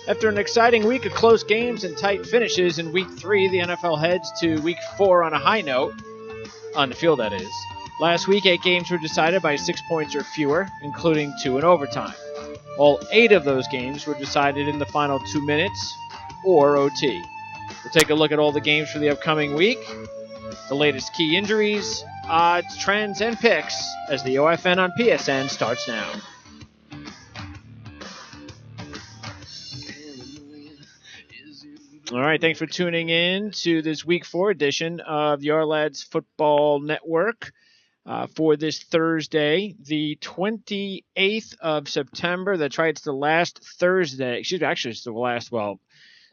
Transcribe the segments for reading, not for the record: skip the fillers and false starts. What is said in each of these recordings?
After an exciting week of close games and tight finishes in Week 3, the NFL heads to Week 4 on a high note, on the field that is. Last week, 8 games were decided by 6 points or fewer, including 2 in overtime. All 8 of those games were decided in the final 2 minutes or OT. We'll take a look at all the games for the upcoming week, the latest key injuries, odds, trends, and picks as the OFN on PSN starts now. All right, thanks for tuning in to this Week 4 edition of the Ourlads Football Network for this Thursday, the 28th of September. That's right, it's the last Thursday. Actually, it's the last, well,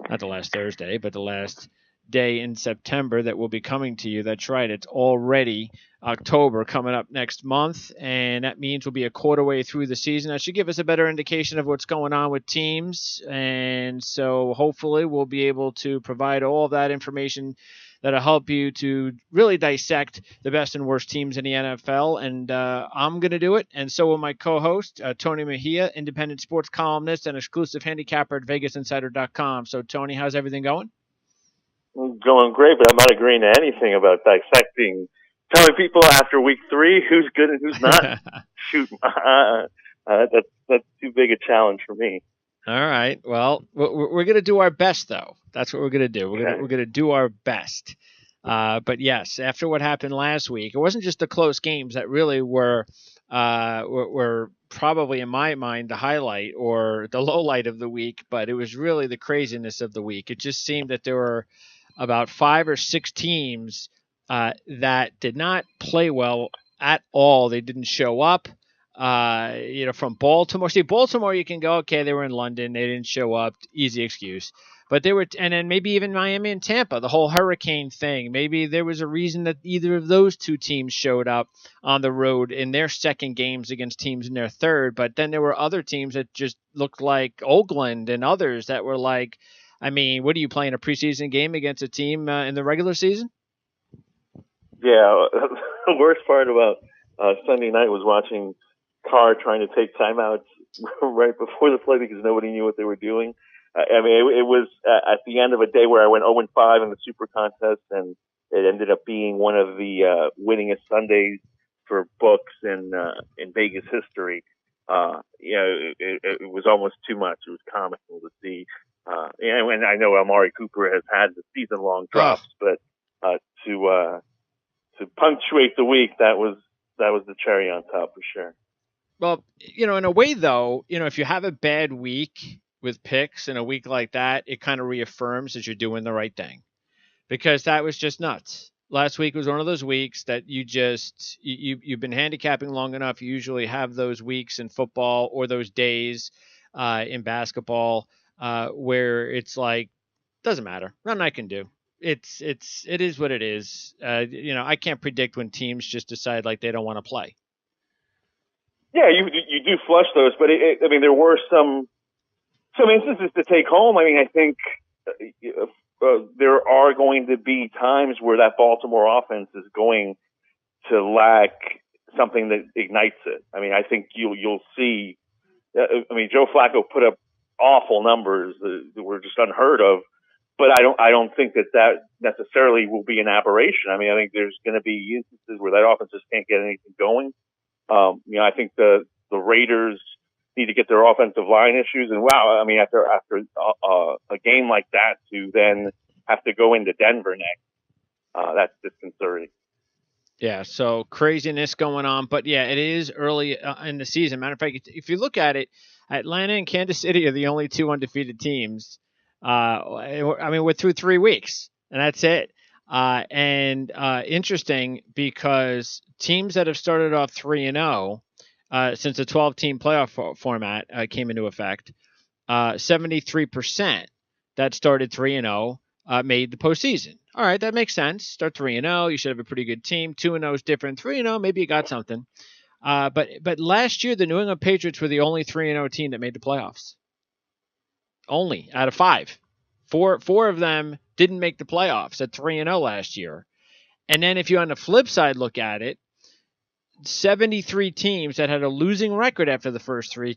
not the last Thursday, but the last day in September that will be coming to you. That's right, it's already October coming up next month, and that means we'll be a quarter way through the season. That should give us a better indication of what's going on with teams, and so hopefully we'll be able to provide all of that information that'll help you to really dissect the best and worst teams in the NFL, and I'm going to do it, and so will my co-host, Tony Mejia, independent sports columnist and exclusive handicapper at VegasInsider.com. So, Tony, how's everything going? Going great, but I'm not agreeing to anything about dissecting, telling people after Week 3 who's good and who's not. Shoot, that's too big a challenge for me. All right. Well, we're going to do our best, though. That's what we're going to do. We're going to do our best. But yes, after what happened last week, it wasn't just the close games that really were probably, in my mind, the highlight or the low light of the week, but it was really the craziness of the week. It just seemed that there were about 5 or 6 teams that did not play well at all. They didn't show up. From Baltimore. See, Baltimore, you can go, okay, they were in London. They didn't show up. Easy excuse. But they were, and then maybe even Miami and Tampa, the whole hurricane thing. Maybe there was a reason that either of those 2 teams showed up on the road in their second games against teams in their third. But then there were other teams that just looked like Oakland and others that were like, I mean, what are you playing, a preseason game against a team in the regular season? Yeah, the worst part about Sunday night was watching Carr trying to take timeouts right before the play because nobody knew what they were doing. I mean, it was at the end of a day where I went 0-5 in the Super Contest, and it ended up being one of the winningest Sundays for books in Vegas history. It was almost too much. It was comical to see. And I know Amari Cooper has had the season-long drops, but to punctuate the week, that was the cherry on top for sure. Well, in a way, though, if you have a bad week with picks in a week like that, it kind of reaffirms that you're doing the right thing, because that was just nuts. Last week was one of those weeks that you've been handicapping long enough. You usually have those weeks in football or those days in basketball where it's like, doesn't matter. Nothing I can do. It is what it is. I can't predict when teams just decide like they don't want to play. Yeah, you do flush those, but there were some instances to take home. I mean, I think there are going to be times where that Baltimore offense is going to lack something that ignites it. I mean, I think you'll see. I mean, Joe Flacco put up awful numbers that were just unheard of, but I don't think that necessarily will be an aberration. I mean, I think there's going to be instances where that offense just can't get anything going. I think the Raiders need to get their offensive line issues. And wow, I mean, after a game like that, to then have to go into Denver next, that's disconcerting. Yeah, so craziness going on. But yeah, it is early in the season. Matter of fact, if you look at it, Atlanta and Kansas City are the only 2 undefeated teams. We're through 3 weeks, and that's it. Interesting because teams that have started off 3-0 since the 12-team playoff format came into effect, 73% that started 3-0 made the postseason. All right, that makes sense. Start 3-0, you should have a pretty good team. 2-0 is different. 3-0, maybe you got something. But last year, the New England Patriots were the only 3-0 team that made the playoffs. Only out of 5. Four of them didn't make the playoffs at 3-0 last year. And then if you on the flip side look at it, 73 teams that had a losing record after the first three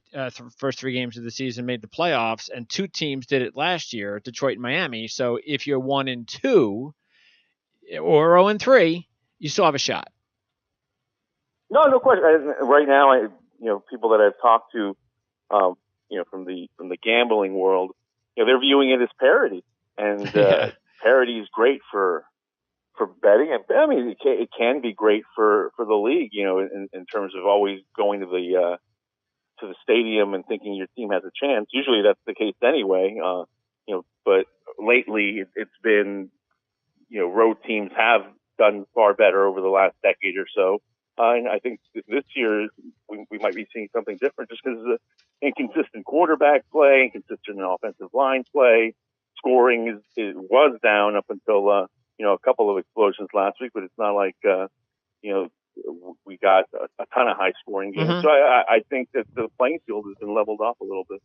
games of the season made the playoffs, and 2 teams did it last year, Detroit and Miami. So if you're 1-2 or 0-3, you still have a shot. No, no question. Right now, people that I've talked to, from the gambling world, they're viewing it as parity, and Yeah. parity is great for betting, and I mean it can be great for the league, in terms of always going to the stadium and thinking your team has a chance. Usually that's the case anyway, but lately it's been, road teams have done far better over the last decade or so. And I think this year we might be seeing something different just because of the inconsistent quarterback play, inconsistent offensive line play. Scoring was down up until, a couple of explosions last week, but it's not like, we got a ton of high scoring games. Mm-hmm. So I think that the playing field has been leveled off a little bit.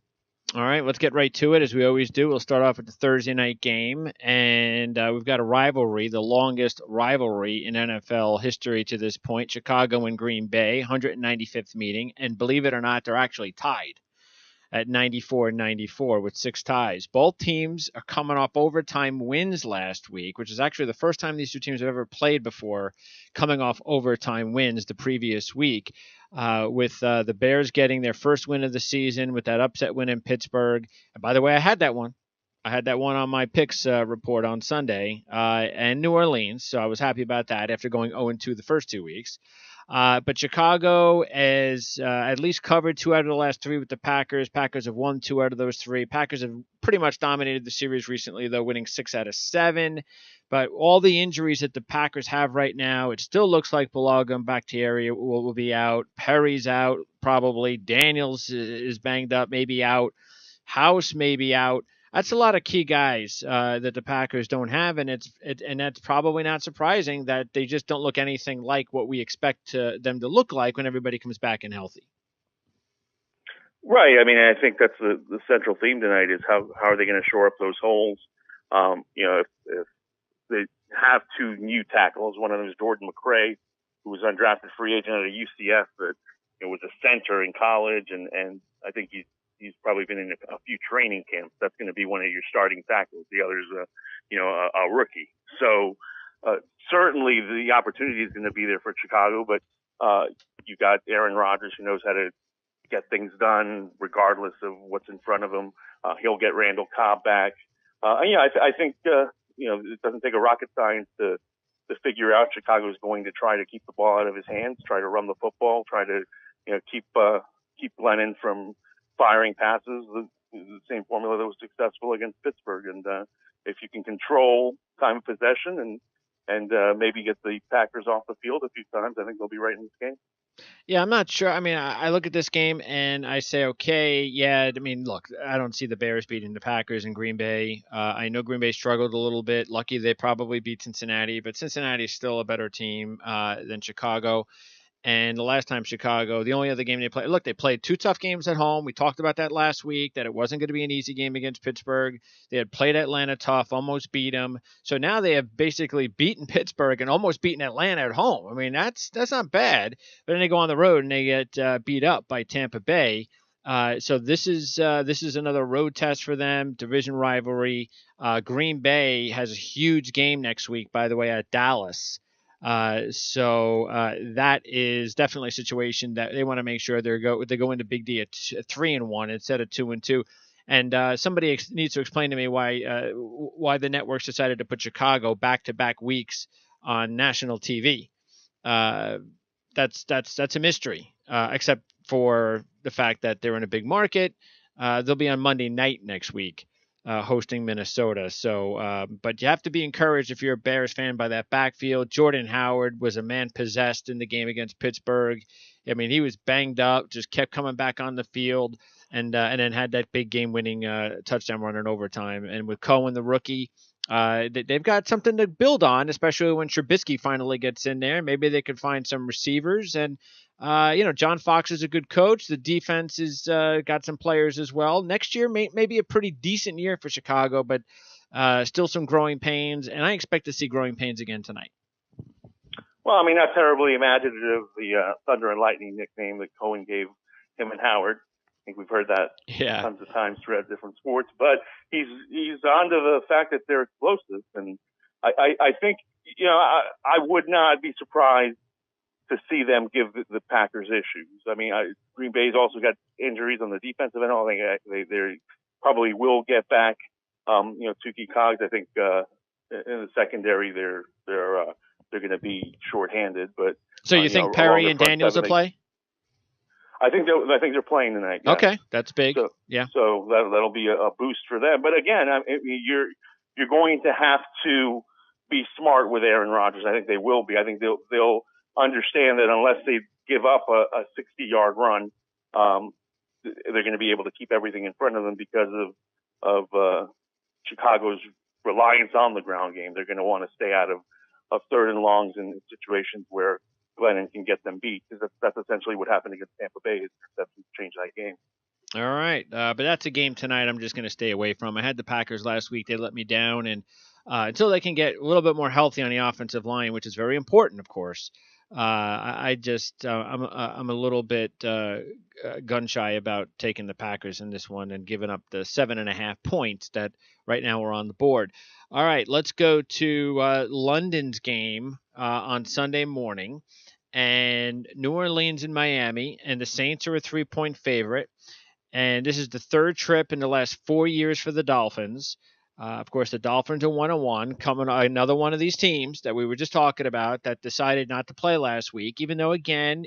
All right, let's get right to it, as we always do. We'll start off with the Thursday night game, and we've got a rivalry, the longest rivalry in NFL history to this point, Chicago and Green Bay, 195th meeting, and believe it or not, they're actually tied at 94-94 with 6 ties. Both teams are coming off overtime wins last week, which is actually the first time these 2 teams have ever played before coming off overtime wins the previous week, with the Bears getting their first win of the season with that upset win in Pittsburgh. And by the way, I had that one. I had that one on my picks report on Sunday, and New Orleans, so I was happy about that after going 0-2 the first 2 weeks. But Chicago has at least covered 2 out of the last 3 with the Packers. Packers have won 2 out of those 3. Packers have pretty much dominated the series recently, though, winning 6 out of 7. But all the injuries that the Packers have right now, it still looks like Bulaga and Bakhtiari will be out. Perry's out, probably. Daniels is banged up, maybe out. House may be out. That's a lot of key guys that the Packers don't have, and and that's probably not surprising that they just don't look anything like what we expect them to look like when everybody comes back and healthy. Right. I mean, I think that's the central theme tonight is how are they going to shore up those holes? If they have 2 new tackles, one of them is Jordan McRae, who was undrafted free agent out of UCF, but was a center in college, and I think he's probably been in a few training camps. That's going to be one of your starting tackles. The other's, a rookie. So certainly the opportunity is going to be there for Chicago, but you got Aaron Rodgers, who knows how to get things done regardless of what's in front of him. He'll get Randall Cobb back. I think it doesn't take a rocket science to figure out Chicago is going to try to keep the ball out of his hands, try to run the football, try to keep Glennon from firing passes, the same formula that was successful against Pittsburgh. And if you can control time of possession and maybe get the Packers off the field a few times, I think they'll be right in this game. Yeah, I'm not sure. I mean, I look at this game and I say, okay, yeah, I mean, look, I don't see the Bears beating the Packers in Green Bay. I know Green Bay struggled a little bit. Lucky they probably beat Cincinnati, but Cincinnati is still a better team than Chicago. And the last time Chicago, the only other game they played, look, they played 2 tough games at home. We talked about that last week, that it wasn't going to be an easy game against Pittsburgh. They had played Atlanta tough, almost beat them. So now they have basically beaten Pittsburgh and almost beaten Atlanta at home. I mean, that's not bad. But then they go on the road and they get beat up by Tampa Bay. So this is another road test for them, division rivalry. Green Bay has a huge game next week, by the way, at Dallas. So that is definitely a situation that they want to make sure they go into Big D at 3-1 instead of 2-2. And somebody needs to explain to me why the networks decided to put Chicago back-to-back weeks on national TV. That's a mystery, except for the fact that they're in a big market. They'll be on Monday night next week. Hosting Minnesota. So, but you have to be encouraged if you're a Bears fan by that backfield. Jordan Howard was a man possessed in the game against Pittsburgh. I mean, he was banged up, just kept coming back on the field, and then had that big game-winning touchdown run in overtime. And with Cohen, the rookie, they've got something to build on, especially when Trubisky finally gets in there. Maybe they could find some receivers. And John Fox is a good coach. The defense is got some players as well. Next year may be a pretty decent year for Chicago, but still some growing pains, and I expect to see growing pains again tonight. Well, I mean, not terribly imaginative of the Thunder and Lightning nickname that Cohen gave him and Howard. I think we've heard that tons of times throughout different sports. But he's onto the fact that they're explosive, and I think I would not be surprised to see them give the Packers issues. I mean, Green Bay's also got injuries on the defensive end. They probably will get back. Tukey Cogs. I think in the secondary they're going to be shorthanded. But so you think Perry and Daniels will play? I think they're playing tonight. Yeah. Okay, that's big. So, yeah. So that'll be a boost for them. But again, I mean, you're going to have to be smart with Aaron Rodgers. I think they will be. I think they'll understand that unless they give up a 60-yard run, they're going to be able to keep everything in front of them because of Chicago's reliance on the ground game. They're going to want to stay out of third and longs in situations where Glennon can get them beat, because that's essentially what happened against Tampa Bay. His interceptions changed that game. All right, but that's a game tonight I'm just going to stay away from. I had the Packers last week. They let me down, and until they can get a little bit more healthy on the offensive line, which is very important, of course, I'm a little bit gun shy about taking the Packers in this one and giving up the 7.5 points that right now are on the board. All right, let's go to London's game on Sunday morning, and New Orleans and Miami, and the Saints are a 3-point favorite. And this is the third trip in the last 4 years for the Dolphins. Of course, the Dolphins are 1-1, coming another one of these teams that we were just talking about that decided not to play last week, even though, again,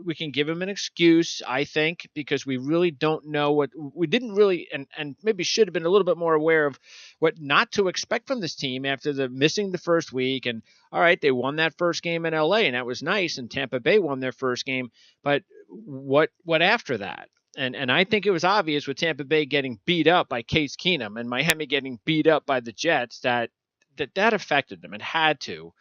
we can give them an excuse, I think, because we really don't know we didn't really and maybe should have been a little bit more aware of what not to expect from this team after missing the first week. And all right, they won that first game in LA, and that was nice, and Tampa Bay won their first game. But what after that? And I think it was obvious with Tampa Bay getting beat up by Case Keenum and Miami getting beat up by the Jets that affected them. It had to.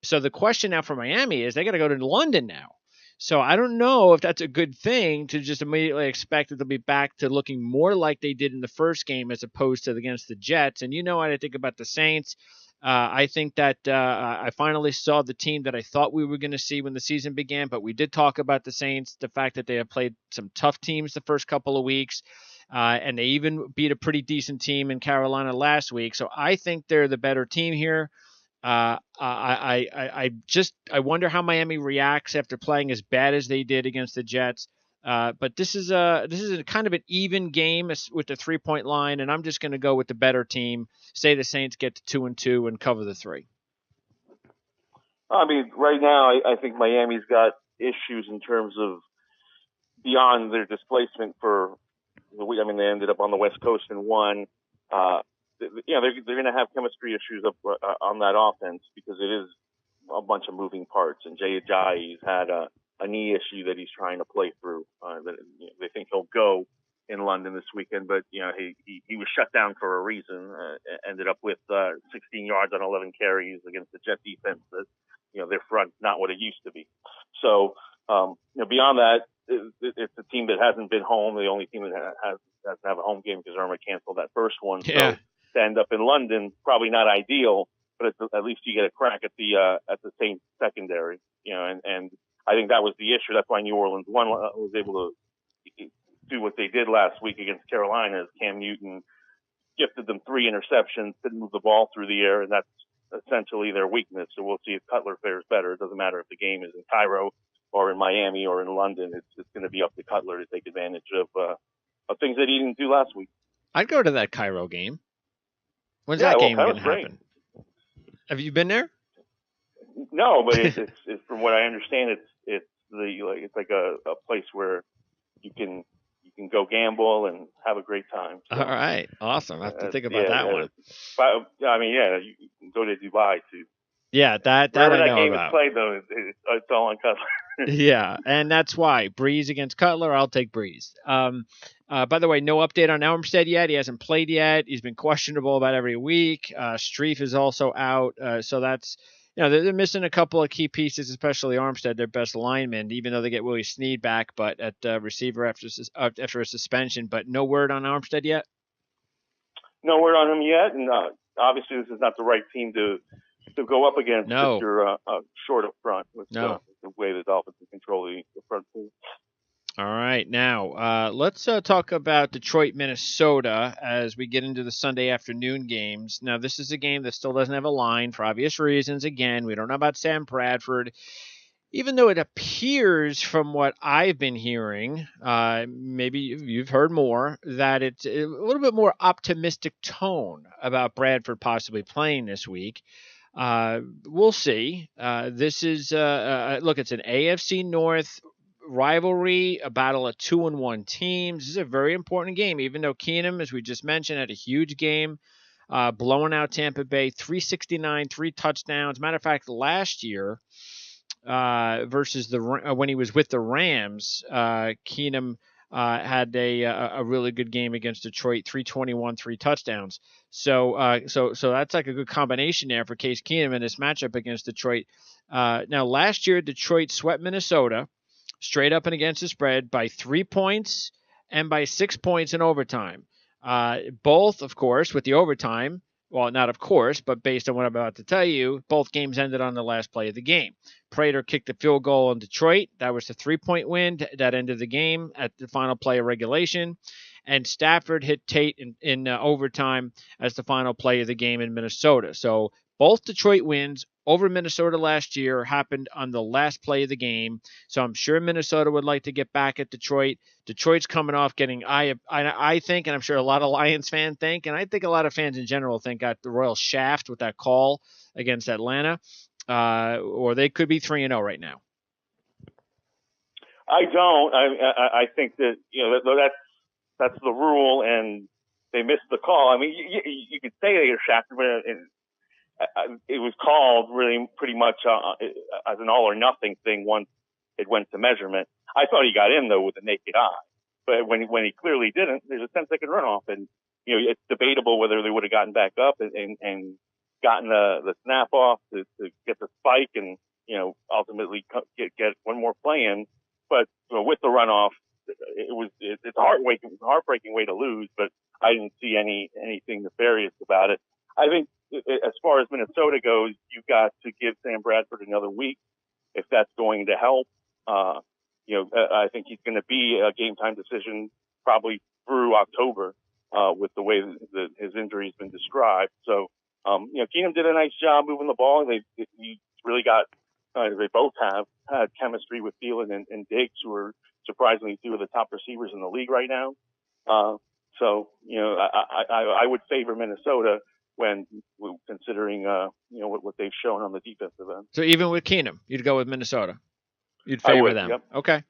So the question now for Miami is they got to go to London now. So I don't know if that's a good thing to just immediately expect that they'll be back to looking more like they did in the first game as opposed to against the Jets. And you know what I think about the Saints. I think that I finally saw the team that I thought we were going to see when the season began, but we did talk about the Saints, the fact that they have played some tough teams the first couple of weeks, and they even beat a pretty decent team in Carolina last week. So I think they're the better team here. I wonder how Miami reacts after playing as bad as they did against the Jets. But this is a kind of an even game with the 3-point line, and I'm just going to go with the better team. Say the Saints get to 2-2 and cover the 3. I mean, right now, I think Miami's got issues in terms of beyond their displacement for the week. I mean, they ended up on the West Coast and won. They're going to have chemistry issues on that offense because it is a bunch of moving parts. And Jay Ajayi's had a knee issue that he's trying to play through. They think he'll go in London this weekend, but he was shut down for a reason. Ended up with 16 yards on 11 carries against the Jet defense. That their front's not what it used to be. So beyond that, it's a team that hasn't been home. The only team that doesn't have a home game because Irma canceled that first one. Yeah. So to end up in London, probably not ideal, but at least you get a crack at the same secondary. And I think that was the issue. That's why New Orleans was able to do what they did last week against Carolina. As Cam Newton gifted them 3 interceptions, didn't move the ball through the air, and that's essentially their weakness. So we'll see if Cutler fares better. It doesn't matter if the game is in Cairo or in Miami or in London. It's going to be up to Cutler to take advantage of things that he didn't do last week. I'd go to that Cairo game. When's that game going to happen? Great. Have you been there? No, but it's from what I understand, it's like a place where you can go gamble and have a great time. So, all right, awesome. I have to think about that one. But, I mean, you can go to Dubai too. Yeah, that I know that game about. Is played though, it's all on Cutler. Yeah, and that's why Breeze against Cutler. I'll take Breeze. By the way, no update on Armstead yet. He hasn't played yet. He's been questionable about every week. Streif is also out. So that's they're missing a couple of key pieces, especially Armstead, their best lineman. Even though they get Willie Snead back, but at receiver after a suspension. But no word on Armstead yet. No word on him yet, and obviously this is not the right team to to go up against if No, you're short up front with no. the way the Dolphins can control the front four. All right, now let's talk about Detroit, Minnesota as we get into the Sunday afternoon games. Now, this is a game that still doesn't have a line for obvious reasons. Again, we don't know about Sam Bradford, even though it appears from what I've been hearing, maybe you've heard more, that it's a little bit more optimistic tone about Bradford possibly playing this week. We'll see. This is look. It's an AFC North rivalry, a battle of 2-1 teams. This is a very important game, even though Keenum, as we just mentioned, had a huge game, blowing out Tampa Bay, 369, 3 touchdowns. Matter of fact, last year versus when he was with the Rams, Keenum had a really good game against Detroit, 321, 3 touchdowns. So that's like a good combination there for Case Keenum in this matchup against Detroit. Now, last year, Detroit swept Minnesota straight up and against the spread by 3 points and by 6 points in overtime. Both, of course, with the overtime. Well, not of course, but based on what I'm about to tell you, both games ended on the last play of the game. Prater kicked the field goal in Detroit. That was the 3-point win that ended the game at the final play of regulation. And Stafford hit Tate in overtime as the final play of the game in Minnesota. So both Detroit wins over Minnesota last year happened on the last play of the game. So I'm sure Minnesota would like to get back at Detroit. Detroit's coming off getting, I think, and I'm sure a lot of Lions fans think, and I think a lot of fans in general think, got the royal shaft with that call against Atlanta, or they could be 3-0 right now. I don't. I think that that's the rule, and they missed the call. I mean, you could say they were shafted, but it was called really pretty much as an all or nothing thing once it went to measurement. I thought he got in though with the naked eye, but when he clearly didn't, there's a 10-second runoff, and it's debatable whether they would have gotten back up and gotten the snap off to get the spike and ultimately get one more play in. But with the runoff, it's a heartbreaking way to lose, but I didn't see anything nefarious about it. I think as far as Minnesota goes, you've got to give Sam Bradford another week if that's going to help. I think he's going to be a game time decision probably through October with the way that his injury has been described. So, Keenum did a nice job moving the ball. He really got. They both have had chemistry with Thielen and Diggs, who are surprisingly two of the top receivers in the league right now. So, I would favor Minnesota when considering, what they've shown on the defensive end. So even with Keenum, you'd go with Minnesota. You'd favor them. Yep. Okay.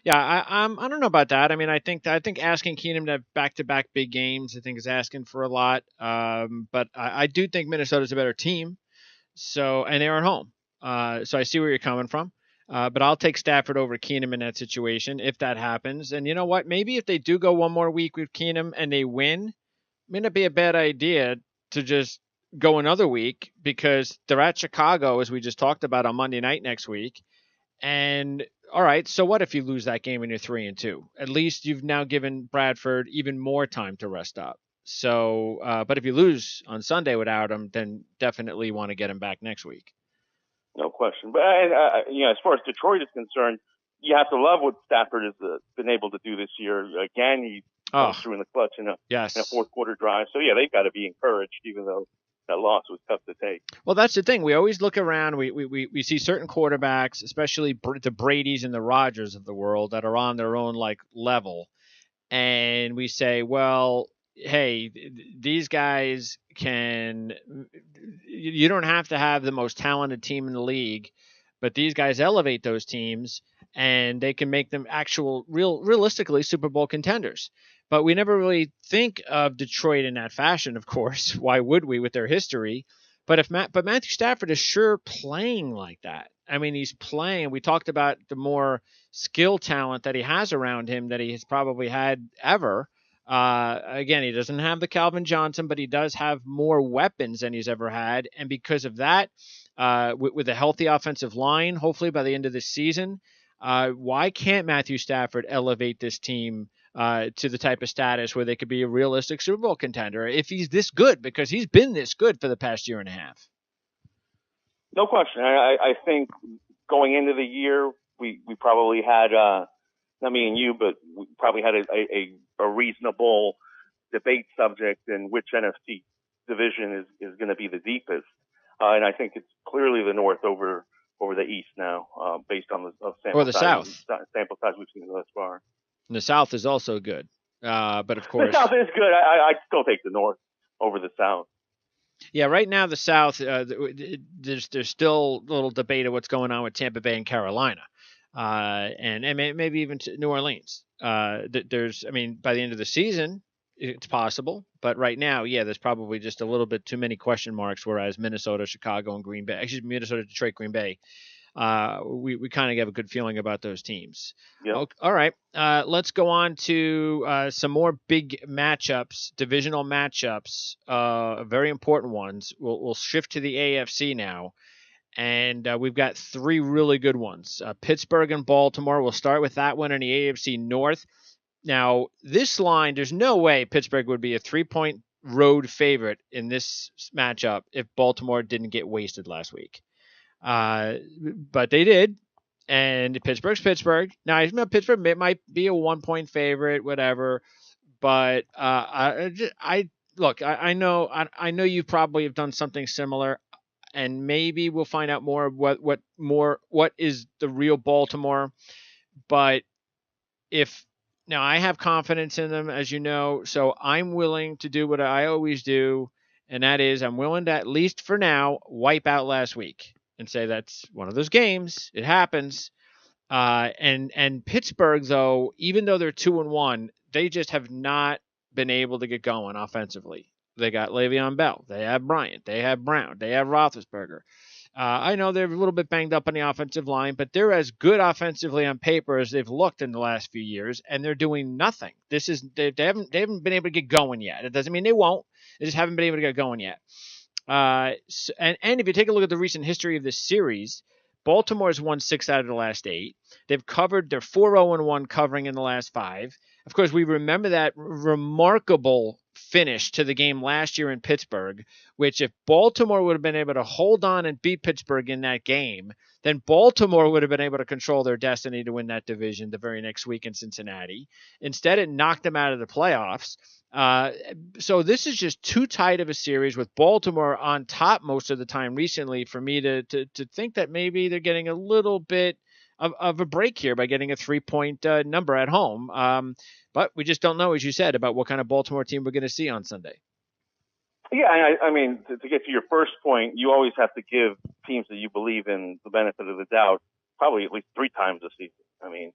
Yeah, I don't know about that. I mean, I think asking Keenum to have back-to-back big games, I think is asking for a lot. But I do think Minnesota's a better team. So, and they're at home. So I see where you're coming from. But I'll take Stafford over Keenum in that situation if that happens. And you know what? Maybe if they do go one more week with Keenum and they win, it may not be a bad idea to just go another week because they're at Chicago, as we just talked about, on Monday night next week. And all right, so what if you lose that game and you're 3-2? At least you've now given Bradford even more time to rest up. So, but if you lose on Sunday without him, then definitely want to get him back next week. No question. But as far as Detroit is concerned, you have to love what Stafford has been able to do this year. Again, he comes through in the clutch in a fourth quarter drive. So yeah, they've got to be encouraged, even though that loss was tough to take. Well, that's the thing. We always look around. We see certain quarterbacks, especially the Bradys and the Rodgers of the world, that are on their own level, and we say, well, hey, these guys can. You don't have to have the most talented team in the league, but these guys elevate those teams, and they can make them realistically Super Bowl contenders. But we never really think of Detroit in that fashion, of course. Why would we with their history? But Matthew Stafford is sure playing like that. I mean, he's playing. We talked about the more skill talent that he has around him that he has probably had ever. Again, he doesn't have the Calvin Johnson, but he does have more weapons than he's ever had. And because of that, with a healthy offensive line, hopefully by the end of this season, why can't Matthew Stafford elevate this team to the type of status where they could be a realistic Super Bowl contender if he's this good, because he's been this good for the past year and a half? No question. I think going into the year, we probably had, not me and you, but we probably had a reasonable debate subject in which NFC division is going to be the deepest. And I think it's clearly the North over the East now, based on the Or the South. sample size we've seen thus far. And the South is also good. But of course, the South is good. I'd still take the North over the South. Yeah, right now the South, there's still a little debate of what's going on with Tampa Bay and Carolina, and maybe even New Orleans. There's, I mean, by the end of the season, it's possible, but right now, yeah, there's probably just a little bit too many question marks. Whereas Minnesota, Chicago, and Green Bay, actually Minnesota, Detroit, Green Bay, we kind of have a good feeling about those teams. Yep. All right. Let's go on to some more big matchups, divisional matchups, very important ones. We'll shift to the AFC now. And we've got three really good ones. Pittsburgh and Baltimore. We'll start with that one in the AFC North. Now, this line, there's no way Pittsburgh would be a 3-point road favorite in this matchup if Baltimore didn't get wasted last week. But they did, and Pittsburgh's Pittsburgh. Now, Pittsburgh might be a 1-point favorite, whatever. But I know you probably have done something similar, and maybe we'll find out more what is the real Baltimore. But now I have confidence in them, as you know, so I'm willing to do what I always do, and that is I'm willing to, at least for now, wipe out last week and say that's one of those games. It happens. And Pittsburgh, though, even though they're 2-1, they just have not been able to get going offensively. They got Le'Veon Bell. They have Bryant. They have Brown. They have Roethlisberger. I know they're a little bit banged up on the offensive line, but they're as good offensively on paper as they've looked in the last few years, and they're doing nothing. They haven't been able to get going yet. It doesn't mean they won't. They just haven't been able to get going yet. And if you take a look at the recent history of this series, Baltimore's won 6 out of the last 8. They've covered. They're 4-0-1 covering in the last 5. Of course, we remember that remarkable finish to the game last year in Pittsburgh, which if Baltimore would have been able to hold on and beat Pittsburgh in that game, then Baltimore would have been able to control their destiny to win that division the very next week in Cincinnati. Instead, it knocked them out of the playoffs. So this is just too tight of a series with Baltimore on top most of the time recently for me to think that maybe they're getting a little bit of a break here by getting a 3-point number at home. But we just don't know, as you said, about what kind of Baltimore team we're going to see on Sunday. Yeah, I mean, to get to your first point, you always have to give teams that you believe in the benefit of the doubt, probably at least 3 times a season. I mean,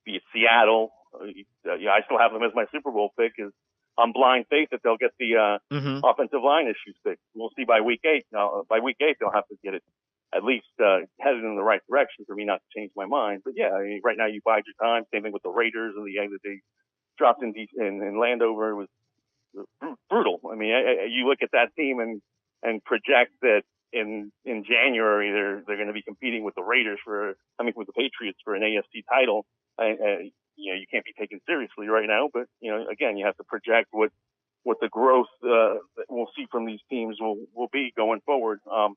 be it Seattle, I still have them as my Super Bowl pick, is on blind faith that they'll get the offensive line issues fixed. We'll see by week 8. Now, by week 8, they'll have to get it at least headed in the right direction for me not to change my mind. But yeah, I mean, right now you bide your time. Same thing with the Raiders and the egg that they dropped in Landover. It was brutal. I mean, you look at that team and project that in January they're going to be competing with the Raiders with the Patriots for an AFC title. You can't be taken seriously right now. But again, you have to project what the growth that we'll see from these teams will be going forward. And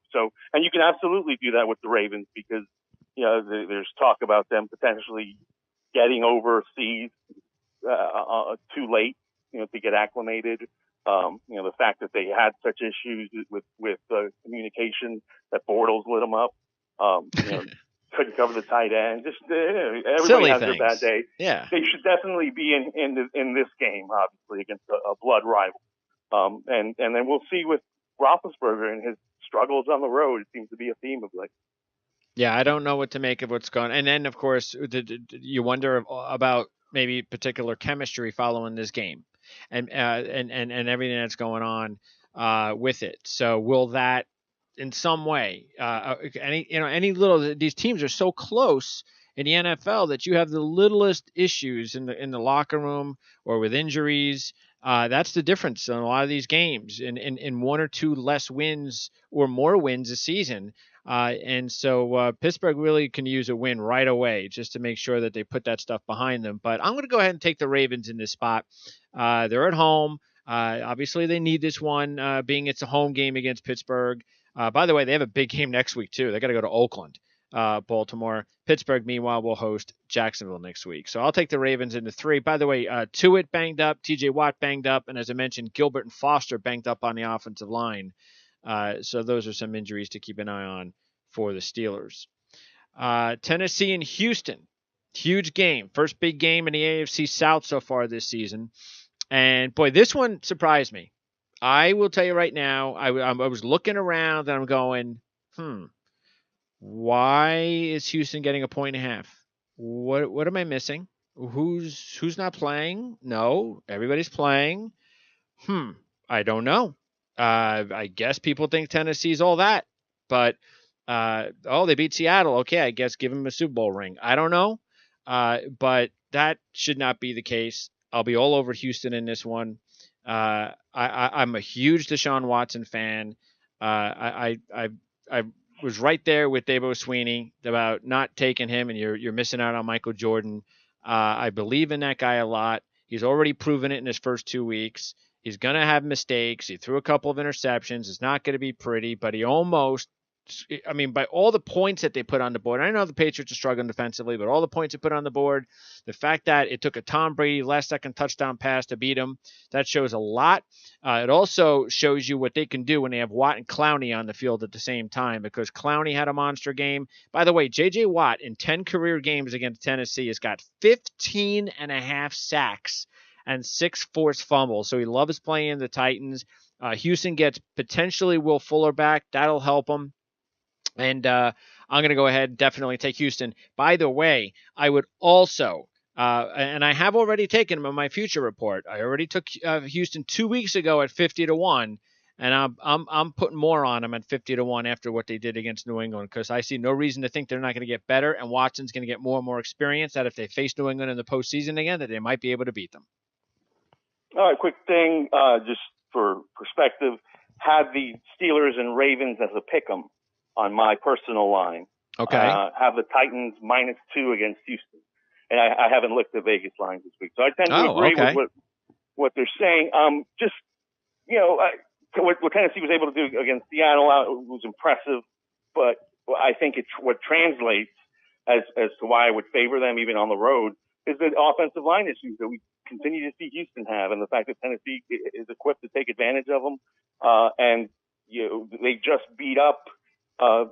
you can absolutely do that with the Ravens because there's talk about them potentially getting overseas too late, to get acclimated. The fact that they had such issues with communication that Bortles lit them up. Couldn't cover the tight end. Just everybody has their bad day. Yeah, they should definitely be in this game, obviously against a blood rival. And then we'll see with Roethlisberger and his struggles on the road. It seems to be a theme of late. Yeah, I don't know what to make of what's going on. And then, of course, you wonder about maybe particular chemistry following this game, and everything that's going on with it. So will that, in some way, these teams are so close in the NFL that you have the littlest issues in the locker room or with injuries. That's the difference in a lot of these games in 1 or 2 less wins or more wins a season. And so Pittsburgh really can use a win right away just to make sure that they put that stuff behind them. But I'm going to go ahead and take the Ravens in this spot. They're at home. Obviously, they need this one, being it's a home game against Pittsburgh. By the way, they have a big game next week too. They got to go to Oakland, Baltimore. Pittsburgh, meanwhile, will host Jacksonville next week. So I'll take the Ravens into 3. By the way, Tuitt banged up, T.J. Watt banged up, and as I mentioned, Gilbert and Foster banged up on the offensive line. So those are some injuries to keep an eye on for the Steelers. Tennessee and Houston, huge game. First big game in the AFC South so far this season. And boy, this one surprised me. I will tell you right now, I was looking around and I'm going, why is Houston getting a point and a half? What am I missing? Who's not playing? No, everybody's playing. I don't know. I guess people think Tennessee's all that, but they beat Seattle. Okay, I guess give them a Super Bowl ring. I don't know, but that should not be the case. I'll be all over Houston in this one. I'm a huge Deshaun Watson fan. I was right there with Dabo Sweeney about not taking him, and you're missing out on Michael Jordan. I believe in that guy a lot. He's already proven it in his first 2 weeks. He's going to have mistakes. He threw a couple of interceptions. It's not going to be pretty, but he almost, by all the points that they put on the board, I know the Patriots are struggling defensively, but all the points they put on the board, the fact that it took a Tom Brady last-second touchdown pass to beat him, that shows a lot. It also shows you what they can do when they have Watt and Clowney on the field at the same time, because Clowney had a monster game. By the way, J.J. Watt in 10 career games against Tennessee has got 15 and a half sacks and 6 forced fumbles. So he loves playing the Titans. Houston gets potentially Will Fuller back. That'll help them. And I'm going to go ahead and definitely take Houston. By the way, I would also, and I have already taken them in my future report. I already took Houston 2 weeks ago at 50-1, and I'm putting more on them at 50-1 after what they did against New England, because I see no reason to think they're not going to get better, and Watson's going to get more and more experience. That if they face New England in the postseason again, that they might be able to beat them. All right, quick thing, just for perspective, had the Steelers and Ravens as a pick'em on my personal line. Okay. Have the Titans -2 against Houston. And I haven't looked at Vegas lines this week. So I tend to agree with what they're saying. What Tennessee was able to do against Seattle was impressive, but I think it's what translates as to why I would favor them even on the road is the offensive line issues that we continue to see Houston have, and the fact that Tennessee is equipped to take advantage of them. And they just beat up a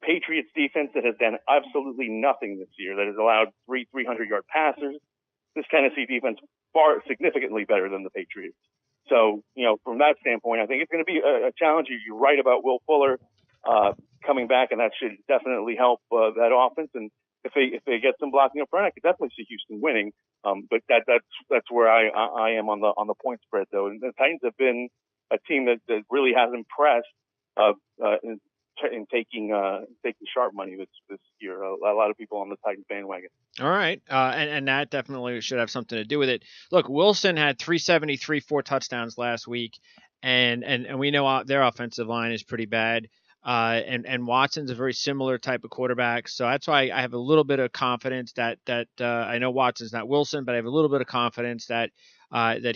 Patriots defense that has done absolutely nothing this year, that has allowed 300-yard passers. This Tennessee defense far significantly better than the Patriots. So, from that standpoint, I think it's going to be a challenge. You're right about Will Fuller coming back, and that should definitely help that offense. And if they get some blocking up front, I could definitely see Houston winning. But that's where I am on the point spread, though. And the Titans have been a team that really has impressed in taking sharp money this year. A lot of people on the Titans bandwagon. All right, and that definitely should have something to do with it. Look, Wilson had 373, 4 touchdowns last week, and we know their offensive line is pretty bad. And Watson's a very similar type of quarterback, so that's why I have a little bit of confidence that I know Watson's not Wilson, but I have a little bit of confidence that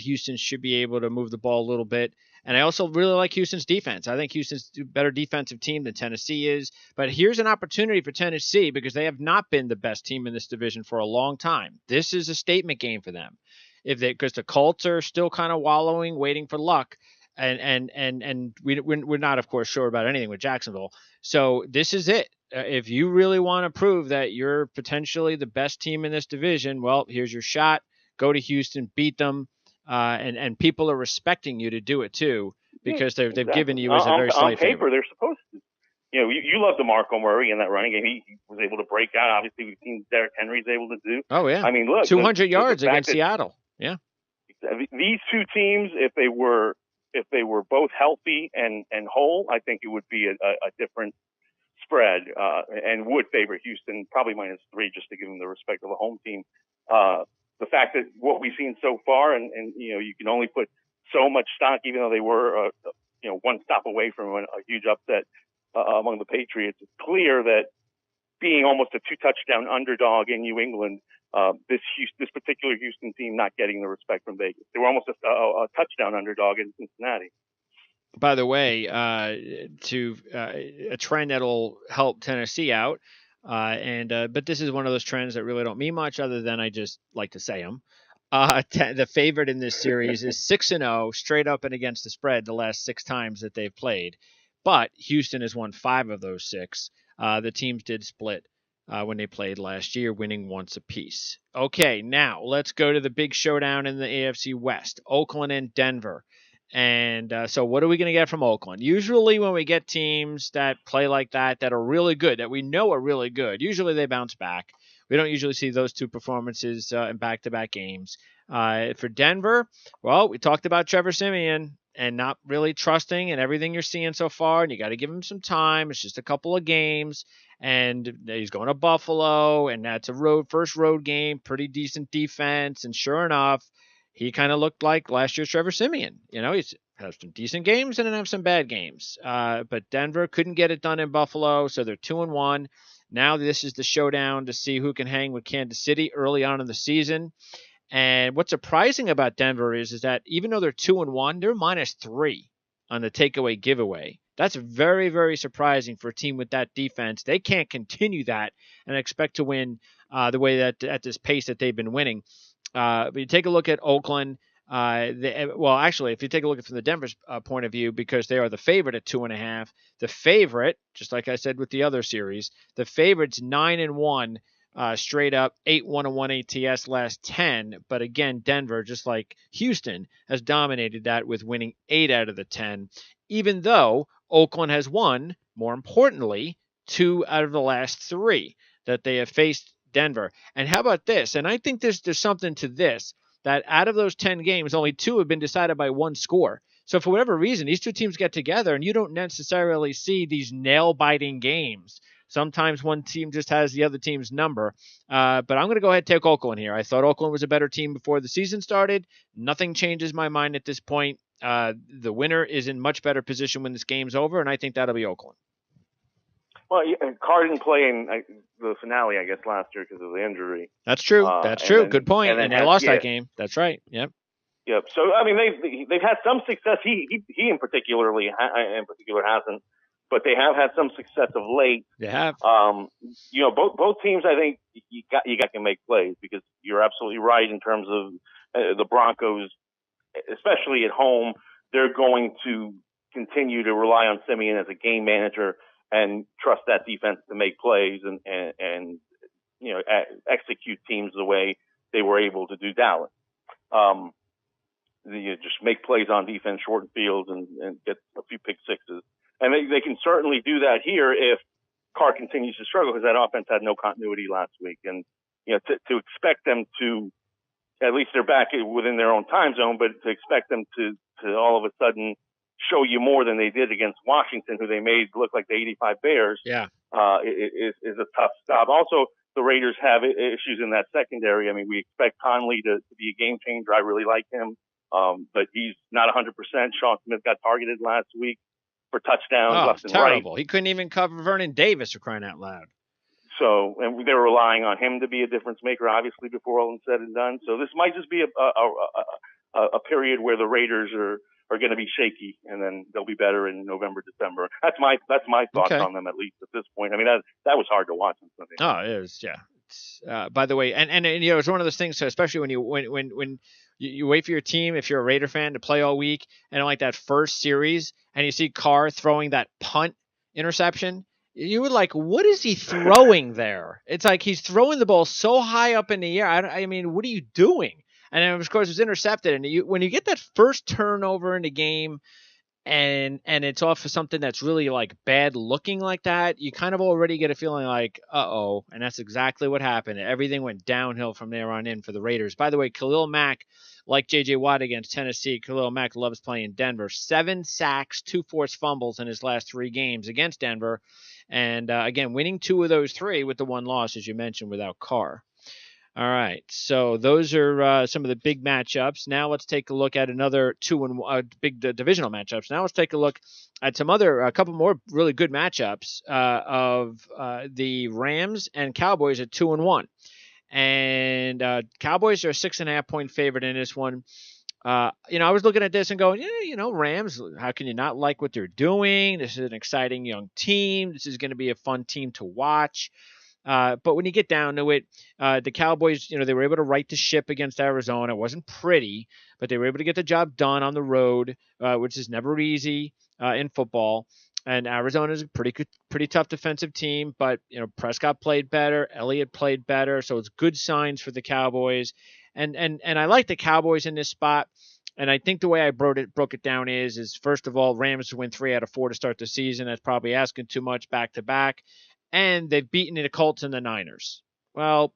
Houston should be able to move the ball a little bit. And I also really like Houston's defense. I think Houston's a better defensive team than Tennessee is. But here's an opportunity for Tennessee, because they have not been the best team in this division for a long time. This is a statement game for them, because the Colts are still kind of wallowing, waiting for luck. And we're not, of course, sure about anything with Jacksonville. So this is it. If you really want to prove that you're potentially the best team in this division, well, here's your shot. Go to Houston, beat them, and people are respecting you to do it too, because they've given you as a very slight favor. On paper, favor. they're supposed to. You love DeMarco Murray in that running game. He was able to break out. Obviously, we've seen Derrick Henry's able to do. Oh yeah. I mean, look, 200 yards against Seattle. Yeah. These two teams, if they were both healthy and whole, I think it would be a different spread, and would favor Houston, probably -3, just to give them the respect of a home team. The fact that what we've seen so far, and you can only put so much stock, even though they were one stop away from a huge upset among the Patriots. It's clear that being almost a 2-touchdown underdog in New England, this particular Houston team not getting the respect from Vegas. They were almost a touchdown underdog in Cincinnati. by the way, to a trend that'll help Tennessee out. But this is one of those trends that really don't mean much other than I just like to say them. The favorite in this series is 6-0 straight up and against the spread the last 6 times that they've played. But Houston has won 5 of those 6. The teams did split when they played last year, winning once apiece. Okay, now let's go to the big showdown in the AFC West, Oakland and Denver. And so, what are we going to get from Oakland? Usually, when we get teams that play like that are really good, that we know are really good, usually they bounce back. We don't usually see those two performances in back-to-back games. For Denver, well, we talked about Trevor Siemian and not really trusting in everything you're seeing so far, and you got to give him some time. It's just a couple of games, and he's going to Buffalo, and that's a first road game, pretty decent defense, and sure enough, he kind of looked like last year's Trevor Siemian. He's had some decent games and then have some bad games. But Denver couldn't get it done in Buffalo, so they're 2-1. Now this is the showdown to see who can hang with Kansas City early on in the season. And what's surprising about Denver is that even though they're 2-1, they're -3 on the takeaway giveaway. That's very, very surprising for a team with that defense. They can't continue that and expect to win the way that at this pace that they've been winning. But you take a look at Oakland. Actually, if you take a look from the Denver's point of view, because they are the favorite at 2.5, the favorite, just like I said with the other series, the favorite's 9-1 straight up, 8-1-1 ATS last 10. But again, Denver, just like Houston, has dominated that with winning 8 out of the 10, even though Oakland has won, more importantly, 2 out of the last 3 that they have faced Denver. And how about this? And I think there's something to this, that out of those 10 games, only 2 have been decided by 1 score. So for whatever reason, these two teams get together, and you don't necessarily see these nail-biting games. Sometimes one team just has the other team's number. But I'm going to go ahead and take Oakland here. I thought Oakland was a better team before the season started. Nothing changes my mind at this point. The winner is in much better position when this game's over, and I think that'll be Oakland. Well, Carr didn't play in the finale, I guess, last year because of the injury. That's true. That's true. Then, good point. And they lost that game. That's right. Yep. Yep. So I mean, they've had some success. He in particular hasn't, but they have had some success of late. They have. Both teams, I think you got to make plays, because you're absolutely right in terms of the Broncos, especially at home. They're going to continue to rely on Siemian as a game manager and trust that defense to make plays and execute teams the way they were able to do Dallas. Just make plays on defense, shorten fields, and get a few pick sixes. And they can certainly do that here if Carr continues to struggle, because that offense had no continuity last week. And to expect them to, at least they're back within their own time zone, but to expect them to all of a sudden show you more than they did against Washington, who they made look like the 85 Bears, is a tough stop. Also, the Raiders have issues in that secondary. I mean, we expect Conley to be a game changer. I really like him, but he's not 100%. Sean Smith got targeted last week for touchdowns left and terrible. right. He couldn't even cover Vernon Davis, for crying out loud. So, and they were relying on him to be a difference maker, obviously, before all is said and done. So this might just be a period where the Raiders are going to be shaky, and then they'll be better in November, December. That's my thoughts on them, at least at this point. I mean, that was hard to watch on Sunday. Oh, it is, yeah. It's, by the way, and it's one of those things. So especially when you wait for your team, if you're a Raider fan, to play all week, and like that first series, and you see Carr throwing that punt interception, you were like, what is he throwing there? It's like he's throwing the ball so high up in the air. I mean, what are you doing? And then, of course, it was intercepted. And when you get that first turnover in the game, and it's off of something that's really like bad looking like that, you kind of already get a feeling like, uh-oh. And that's exactly what happened. Everything went downhill from there on in for the Raiders. By the way, Khalil Mack, like J.J. Watt against Tennessee, Khalil Mack loves playing Denver. 7 sacks, 2 forced fumbles in his last 3 games against Denver. And, again, winning 2 of those 3 with the 1 loss, as you mentioned, without Carr. All right, so those are some of the big matchups. Now let's take a look at another big divisional matchups. Now let's take a look at a couple more really good matchups of the Rams and Cowboys at 2-1. And Cowboys are a 6.5-point favorite in this one. I was looking at this and going, yeah, Rams, how can you not like what they're doing? This is an exciting young team. This is going to be a fun team to watch. But when you get down to it, the Cowboys, they were able to right the ship against Arizona. It wasn't pretty, but they were able to get the job done on the road, which is never easy in football. And Arizona is a pretty tough defensive team, but Prescott played better, Elliott played better, so it's good signs for the Cowboys. And I like the Cowboys in this spot. And I think the way I broke it down is first of all, Rams win 3 out of 4 to start the season. That's probably asking too much back to back. And they've beaten the Colts and the Niners. Well,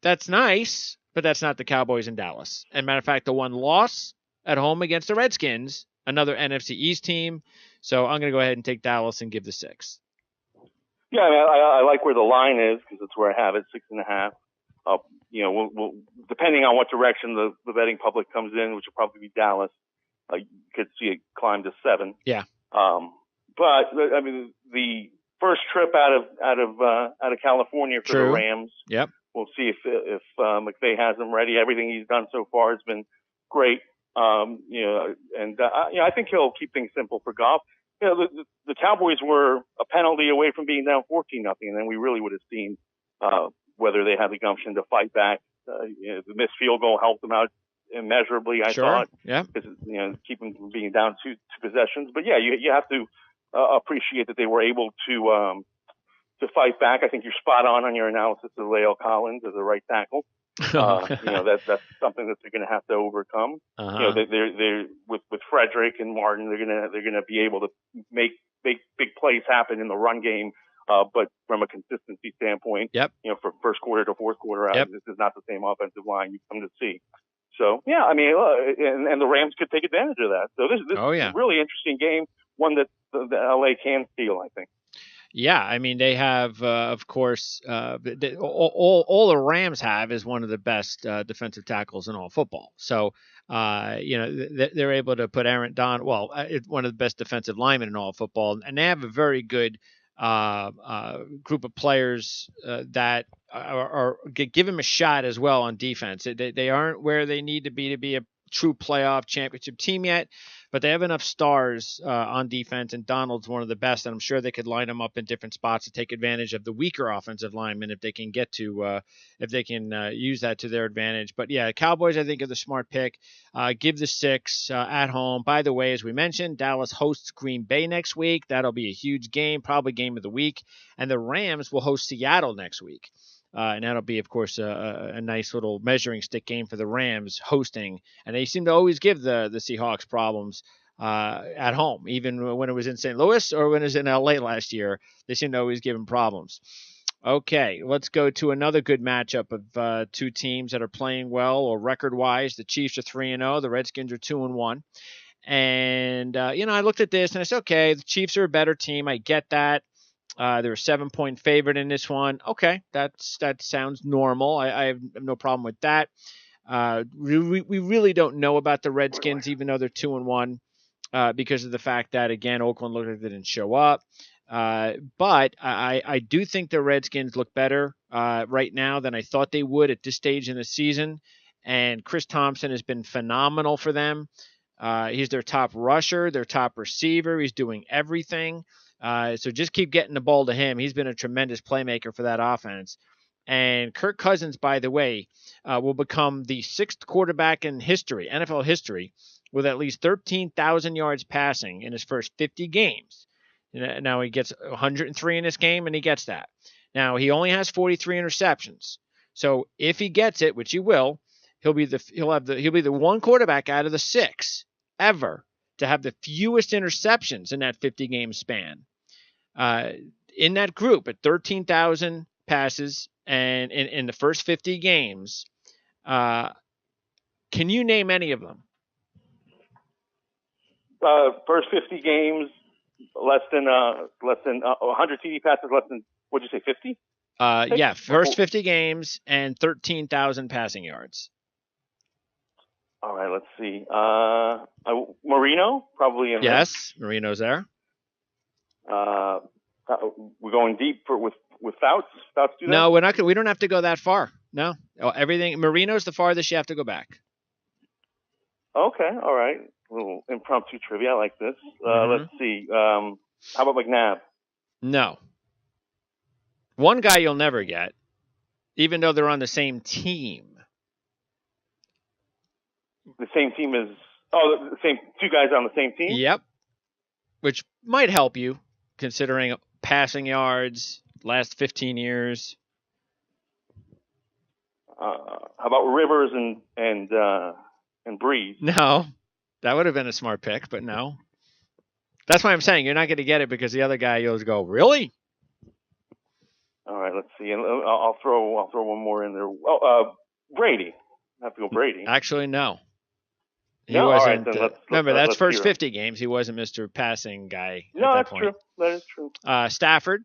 that's nice, but that's not the Cowboys in Dallas. And matter of fact, the one loss at home against the Redskins, another NFC East team. So I'm going to go ahead and take Dallas and give the 6. Yeah, I like where the line is because it's where I have it, 6.5. We'll depending on what direction the betting public comes in, which will probably be Dallas, you could see it climb to 7. Yeah. But I mean, the first trip out of California for the Rams. Yep. We'll see if McVay has them ready. Everything he's done so far has been great. I think he'll keep things simple for Goff. The Cowboys were a penalty away from being down 14-0, and then we really would have seen whether they had the gumption to fight back. The missed field goal helped them out immeasurably, I thought. Yeah. Because, keep them from being down two possessions. But yeah, you have to appreciate that they were able to fight back. I think you're spot on your analysis of La'el Collins as a right tackle. That's something that they're going to have to overcome. They're with Frederick and Martin, they're gonna be able to make big plays happen in the run game. But from a consistency standpoint, from first quarter to fourth quarter, this is not the same offensive line you come to see. So yeah, I mean, and the Rams could take advantage of that. So this is a really interesting game, one that the LA can steal, I think. Yeah, I mean, they have, of course, all the Rams have is one of the best defensive tackles in all football. So, they're able to put Aaron Donald, one of the best defensive linemen in all football, and they have a very good group of players that are give him a shot as well on defense. They aren't where they need to be a true playoff championship team yet, but they have enough stars on defense, and Donald's one of the best, and I'm sure they could line him up in different spots to take advantage of the weaker offensive linemen if they can use that to their advantage. But yeah, Cowboys, I think, are the smart pick. Give the 6 at home. By the way, as we mentioned, Dallas hosts Green Bay next week. That'll be a huge game, probably game of the week, and the Rams will host Seattle next week. And that'll be, of course, a nice little measuring stick game for the Rams hosting. And they seem to always give the Seahawks problems at home, even when it was in St. Louis or when it was in L.A. last year. They seem to always give them problems. Okay, let's go to another good matchup of two teams that are playing well or record-wise. The Chiefs are 3-0. The Redskins are 2-1. And, I looked at this and I said, okay, the Chiefs are a better team. I get that. They're a 7-point favorite in this one. Okay, that sounds normal. I have no problem with that. We really don't know about the Redskins, even though they're 2-1, because of the fact that, again, Oakland looked like they didn't show up. But I do think the Redskins look better right now than I thought they would at this stage in the season. And Chris Thompson has been phenomenal for them. He's their top rusher, their top receiver. He's doing everything. So just keep getting the ball to him. He's been a tremendous playmaker for that offense. And Kirk Cousins, by the way, will become the 6th quarterback in history, NFL history, with at least 13,000 yards passing in his first 50 games. Now he gets 103 in this game, and he gets that. Now he only has 43 interceptions. So if he gets it, which he will, he'll be the one quarterback out of the 6 ever to have the fewest interceptions in that 50-game span. In that group at 13,000 passes and in the first 50 games, can you name any of them? First 50 games, less than 100 TD passes, less than, what'd you say, 50? Yeah, first 50 games and 13,000 passing yards. All right, let's see. Marino, probably in Yes, Marino's there. We're going deep with Fouts. Fouts do that? No, we're not. We don't have to go that far. No, everything. Marino's the farthest you have to go back. Okay, all right. A little impromptu trivia. I like this. Let's see. How about McNabb? No. One guy you'll never get, even though they're on the same team. The same team as the same two guys on the same team. Yep. Which might help you, considering passing yards last 15 years. How about Rivers and Breeze? No, that would have been a smart pick, but no. That's why I'm saying you're not going to get it because the other guy you'll go, really? All right, let's see. And I'll throw one more in there. Oh, Brady. I have to go Brady. Actually, no. He no? wasn't. All right, remember, that's first 50 games. He wasn't Mr. Passing guy. No, at that that's point. true. That is true. Stafford.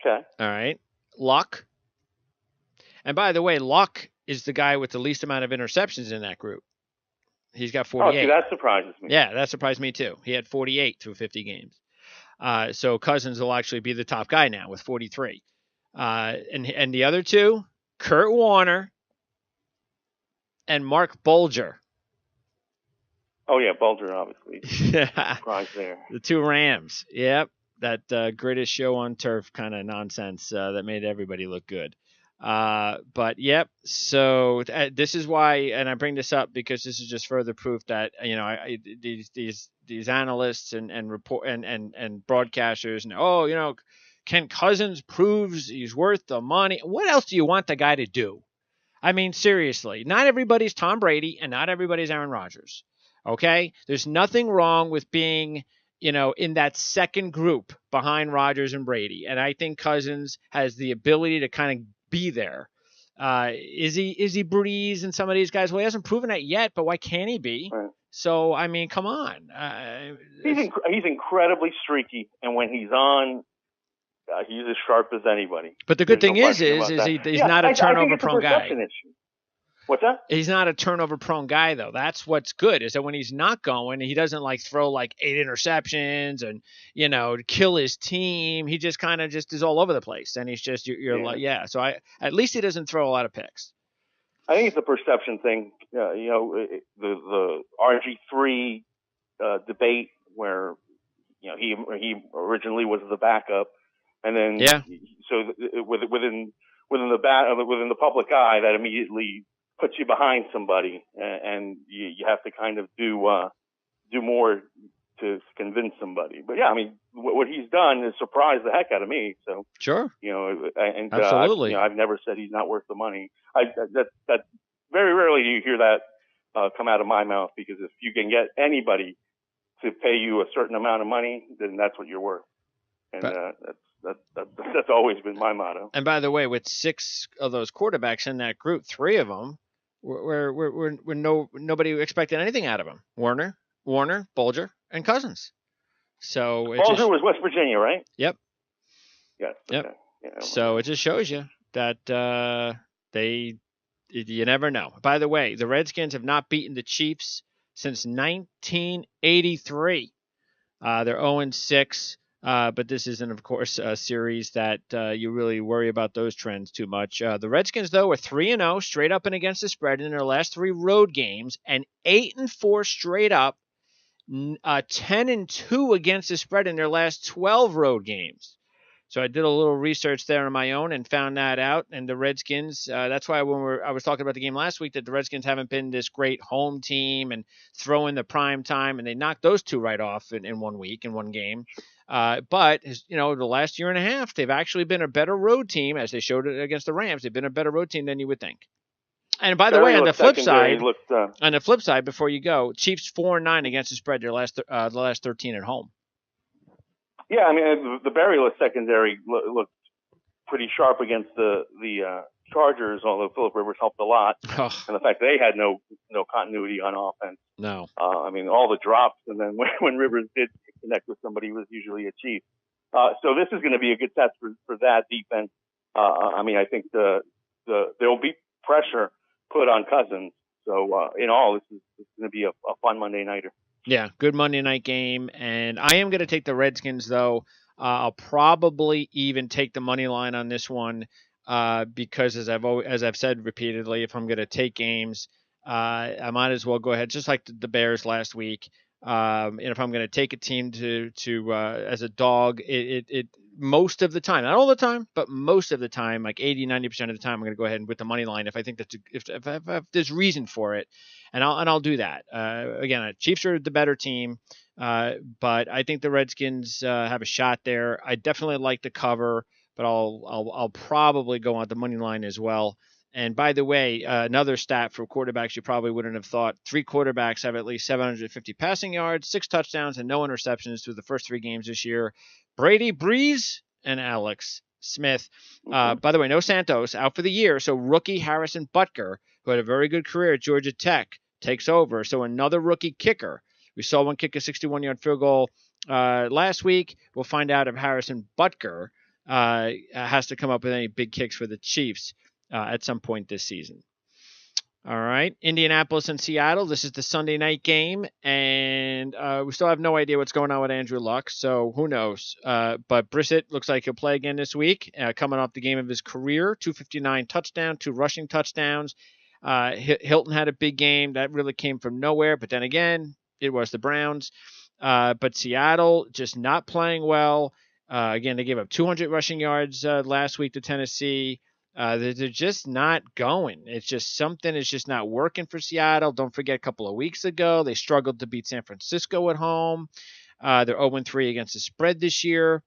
Okay. All right. Luck. And by the way, Luck is the guy with the least amount of interceptions in that group. He's got 48. Oh, see, that surprises me. Yeah, that surprised me too. He had 48 through 50 games. So Cousins will actually be the top guy now with 43. And the other two, Kurt Warner and Mark Bulger. Oh, yeah, Bulger, obviously. Surprise there. The two Rams. Yep. That greatest show on turf kind of nonsense that made everybody look good. But yep. So this is why, and I bring this up because this is just further proof that these analysts and report and broadcasters and Ken Cousins proves he's worth the money. What else do you want the guy to do? I mean, seriously, not everybody's Tom Brady and not everybody's Aaron Rodgers. Okay, there's nothing wrong with being in that second group behind Rodgers and Brady, and I think Cousins has the ability to kind of be there. Is he Breeze and some of these guys? Well, he hasn't proven that yet, but why can't he be? Right. So I mean, come on. He's incredibly streaky, and when he's on, he's as sharp as anybody. But the good thing is he's not a turnover-prone guy. Issue. What's that? He's not a turnover-prone guy, though. That's what's good, is that when he's not going, he doesn't throw 8 interceptions and kill his team. He just kind of is all over the place, and he's just So at least he doesn't throw a lot of picks. I think it's a perception thing. The RG3 debate where he originally was the backup, and then so within the public eye, that immediately puts you behind somebody, and you have to kind of do more to convince somebody. But yeah, I mean, what he's done has surprised the heck out of me. So sure, and absolutely, I've never said he's not worth the money. That very rarely do you hear that come out of my mouth, because if you can get anybody to pay you a certain amount of money, then that's what you're worth. And that's always been my motto. And by the way, with 6 of those quarterbacks in that group, 3 of them were nobody expected anything out of him. Warner, Bulger, and Cousins. So Bulger was West Virginia, right? Yep. Yes. Yep. Okay. Yeah, so it just shows you that you never know. By the way, the Redskins have not beaten the Chiefs since 1983. They're 0-6. But this isn't, of course, a series that you really worry about those trends too much. The Redskins, though, are 3-0 straight up and against the spread in their last 3 road games, and 8-4 straight up, 10-2 against the spread in their last 12 road games. So I did a little research there on my own and found that out. And the Redskins, that's why when I was talking about the game last week, that the Redskins haven't been this great home team and throw in the prime time, and they knocked those 2 right off in 1 week, in 1 game. But the last year and a half, they've actually been a better road team, as they showed it against the Rams. They've been a better road team than you would think. And by the way, on the flip side, before you go, Chiefs 4-9 against the spread their last 13 at home. Yeah, I mean, the Berryless secondary looked pretty sharp against the Chargers, although Phillip Rivers helped a lot, and the fact they had no continuity on offense. No. I mean, all the drops, and then when Rivers did connect with somebody, was usually a Chief. So this is going to be a good test for that defense. I mean, I think there will be pressure put on Cousins. So in all, this is going to be a fun Monday nighter. Yeah, good Monday night game, and I am going to take the Redskins, though. I'll probably even take the money line on this one because, as I've said repeatedly, if I'm going to take games, I might as well go ahead, just like the Bears last week. And if I'm going to take a team to as a dog, it most of the time, not all the time, but most of the time, like 80-90% of the time, I'm going to go ahead and with the money line if I think that's if there's reason for it, and I'll do that. Again, Chiefs are the better team, but I think the Redskins have a shot there. I definitely like the cover, but I'll probably go on the money line as well. And by the way, another stat for quarterbacks you probably wouldn't have thought: 3 quarterbacks have at least 750 passing yards, 6 touchdowns, and no interceptions through the first 3 games this year. Brady, Breeze, and Alex Smith. By the way, no Santos, out for the year. So rookie Harrison Butker, who had a very good career at Georgia Tech, takes over. So another rookie kicker. We saw one kick a 61-yard field goal last week. We'll find out if Harrison Butker has to come up with any big kicks for the Chiefs at some point this season. All right, Indianapolis and Seattle. This is the Sunday night game, and we still have no idea what's going on with Andrew Luck, so who knows? But Brissett looks like he'll play again this week, coming off the game of his career, 259 touchdown, 2 rushing touchdowns. Hilton had a big game that really came from nowhere, but then again, it was the Browns. But Seattle just not playing well. Again, they gave up 200 rushing yards last week to Tennessee. They're just not going. It's just something is just not working for Seattle. Don't forget, a couple of weeks ago, they struggled to beat San Francisco at home. They're 0-3 against the spread this year.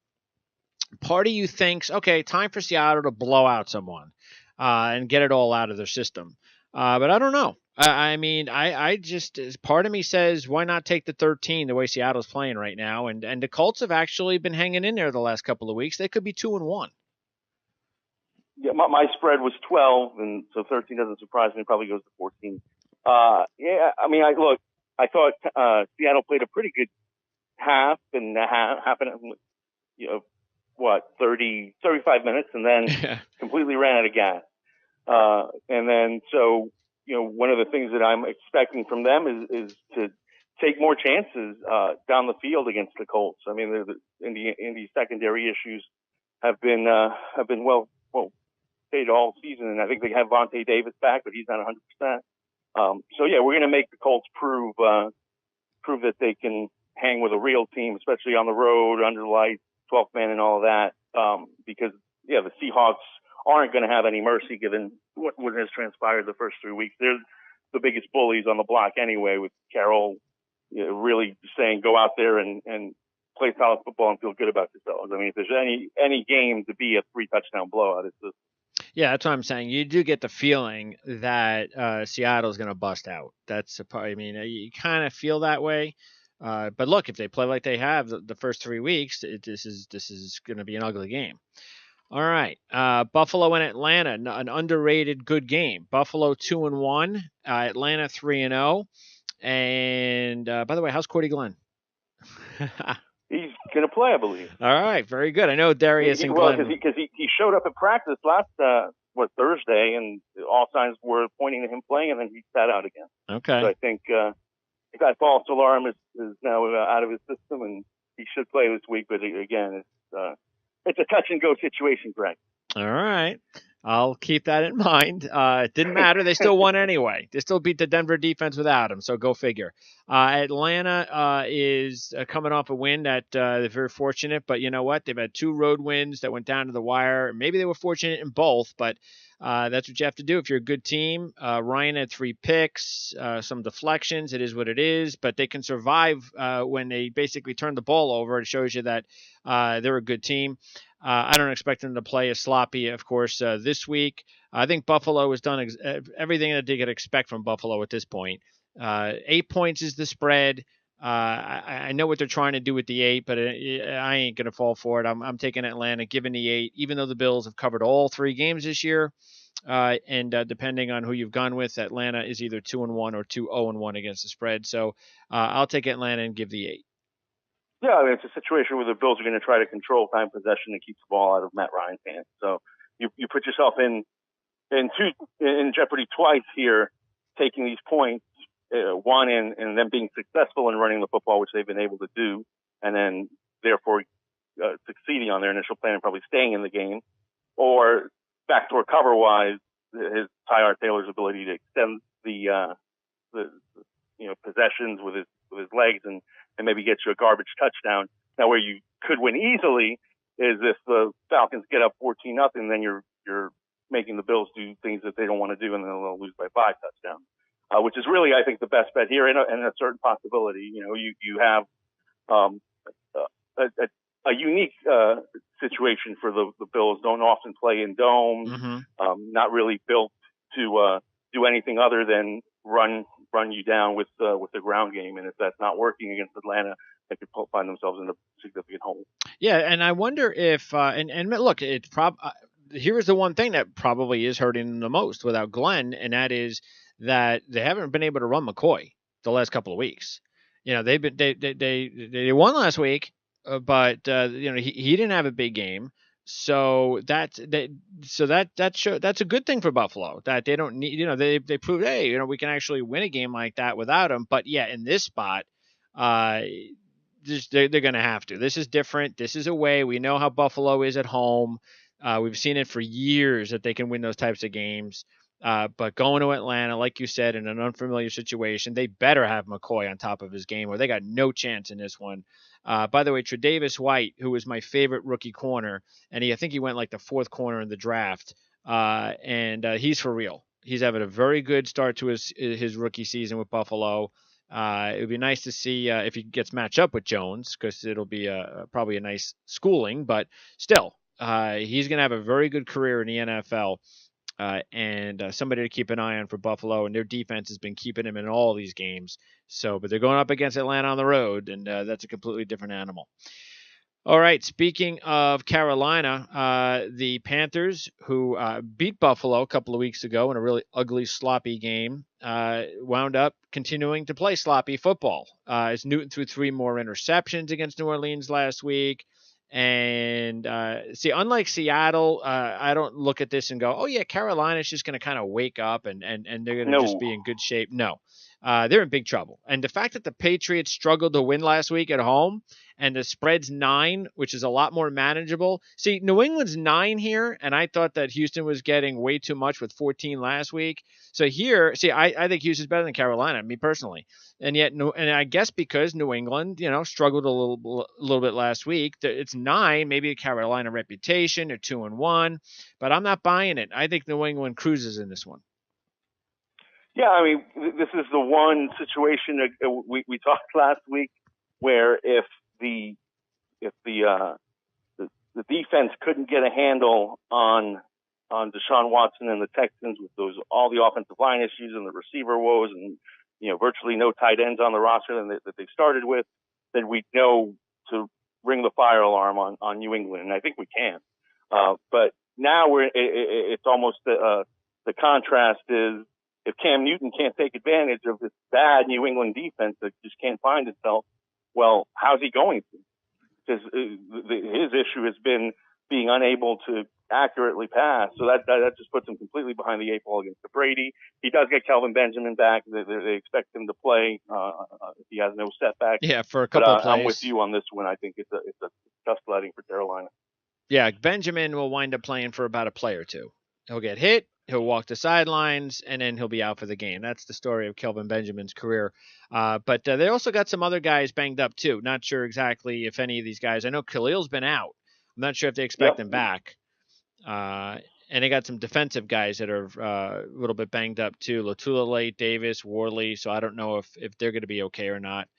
Part of you thinks, okay, time for Seattle to blow out someone and get it all out of their system. But I don't know. I just, part of me says, why not take the 13 the way Seattle's playing right now? And the Colts have actually been hanging in there the last couple of weeks. They could be 2-1. Yeah, my spread was 12, and so 13 doesn't surprise me. It probably goes to 14. Yeah, I mean, I thought Seattle played a pretty good half and 35 minutes, and then completely ran out of gas. And then, so, one of the things that I'm expecting from them is to take more chances down the field against the Colts. I mean, the Indy secondary issues have been well all season, and I think they have Vontae Davis back, but he's not 100%. So yeah, we're going to make the Colts prove that they can hang with a real team, especially on the road, under the lights, 12th man, and all of that. Because yeah, the Seahawks aren't going to have any mercy given what has transpired the first 3 weeks. They're the biggest bullies on the block anyway, with Carroll really saying go out there and play solid football and feel good about yourselves. I mean, if there's any game to be a 3 touchdown blowout, it's this. Yeah, that's what I'm saying. You do get the feeling that Seattle's going to bust out. That's a part. I mean, you kind of feel that way. But look, if they play like they have the first 3 weeks, this is going to be an ugly game. All right, Buffalo and Atlanta, an underrated good game. Buffalo 2-1, Atlanta 3-0. And by the way, how's Cordy Glenn? He's going to play, I believe. All right, very good. I know Darius and Glenn. Because he showed up at practice last Thursday, and all signs were pointing to him playing, and then he sat out again. Okay. So I think that false alarm is now out of his system, and he should play this week. But again, it's a touch and go situation, Greg. All right. I'll keep that in mind. It didn't matter. They still won anyway. They still beat the Denver defense without him, so go figure. Atlanta is coming off a win that they're very fortunate, but you know what? They've had 2 road wins that went down to the wire. Maybe they were fortunate in both, but that's what you have to do if you're a good team. Ryan had 3 picks, some deflections. It is what it is, but they can survive when they basically turn the ball over. It shows you that they're a good team. I don't expect them to play as sloppy, of course, this week. I think Buffalo has done everything that they could expect from Buffalo at this point. 8 points is the spread. I know what they're trying to do with the 8, but I ain't going to fall for it. I'm taking Atlanta, giving the 8, even though the Bills have covered all 3 games this year. And depending on who you've gone with, Atlanta is either 2-1 or 2-0-1 against the spread. So I'll take Atlanta and give the 8. Yeah, I mean, it's a situation where the Bills are going to try to control time possession and keep the ball out of Matt Ryan's hands. So you put yourself in jeopardy twice here, taking these points, one and then being successful in running the football, which they've been able to do, and then therefore succeeding on their initial plan and probably staying in the game, or backdoor cover-wise, his Tyler Taylor's ability to extend the possessions with his legs and maybe get you a garbage touchdown. Now, where you could win easily is if the Falcons get up 14-0, then you're making the Bills do things that they don't want to do, and then they'll lose by 5 touchdowns, which is really, I think, the best bet here, and a certain possibility. You have a unique situation for the Bills. Don't often play in domes, not really built to do anything other than run you down with the ground game. And if that's not working against Atlanta, they could find themselves in a significant hole. Yeah, and I wonder if and look, it's here is the one thing that probably is hurting them the most without Glenn, and that is that they haven't been able to run McCoy the last couple of weeks. They've been they won last week, but he didn't have a big game. So that's a good thing for Buffalo, that they don't need, they proved, hey, we can actually win a game like that without him. But yeah, in this spot, they're going to have to. This is different. This is a way. We know how Buffalo is at home. We've seen it for years that they can win those types of games. But going to Atlanta, like you said, in an unfamiliar situation, they better have McCoy on top of his game, or they got no chance in this one. By the way, Tre'Davious White, who was my favorite rookie corner, and I think he went like the 4th corner in the draft, and he's for real. He's having a very good start to his rookie season with Buffalo. It would be nice to see if he gets matched up with Jones, because it'll be probably a nice schooling, but still, he's going to have a very good career in the NFL. And somebody to keep an eye on for Buffalo, and their defense has been keeping him in all these games. But they're going up against Atlanta on the road, and that's a completely different animal. All right, speaking of Carolina, the Panthers, who beat Buffalo a couple of weeks ago in a really ugly, sloppy game, wound up continuing to play sloppy football. As Newton threw 3 more interceptions against New Orleans last week. And unlike Seattle, I don't look at this and go, oh, yeah, Carolina's just going to kind of wake up and they're going to just be in good shape. No, they're in big trouble. And the fact that the Patriots struggled to win last week at home and the spread's 9, which is a lot more manageable. See, New England's 9 here, and I thought that Houston was getting way too much with 14 last week. So here, I think Houston's better than Carolina, me personally. And yet, and I guess because New England, struggled a little bit last week, it's 9, maybe a Carolina reputation, or 2-1, but I'm not buying it. I think New England cruises in this one. Yeah, I mean, this is the one situation that we talked last week where if the defense couldn't get a handle on Deshaun Watson and the Texans with all the offensive line issues and the receiver woes and virtually no tight ends on the roster that they started with, then we know to ring the fire alarm on New England, and I think we can. But now it's almost the contrast is, if Cam Newton can't take advantage of this bad New England defense that just can't find itself, well, how's he going to? Because his issue has been being unable to accurately pass. So that just puts him completely behind the 8 ball against Brady. He does get Kelvin Benjamin back. They expect him to play if he has no setback. Yeah, for a couple of plays. I'm with you on this one. I think it's a tough sledding for Carolina. Yeah, Benjamin will wind up playing for about a play or two. He'll get hit, he'll walk the sidelines, and then he'll be out for the game. That's the story of Kelvin Benjamin's career. But they also got some other guys banged up too. Not sure exactly if any of these guys. I know Khalil's been out. I'm not sure if they expect him back. And they got some defensive guys that are a little bit banged up too. Latulele, Davis, Worley. So I don't know if they're going to be okay or not.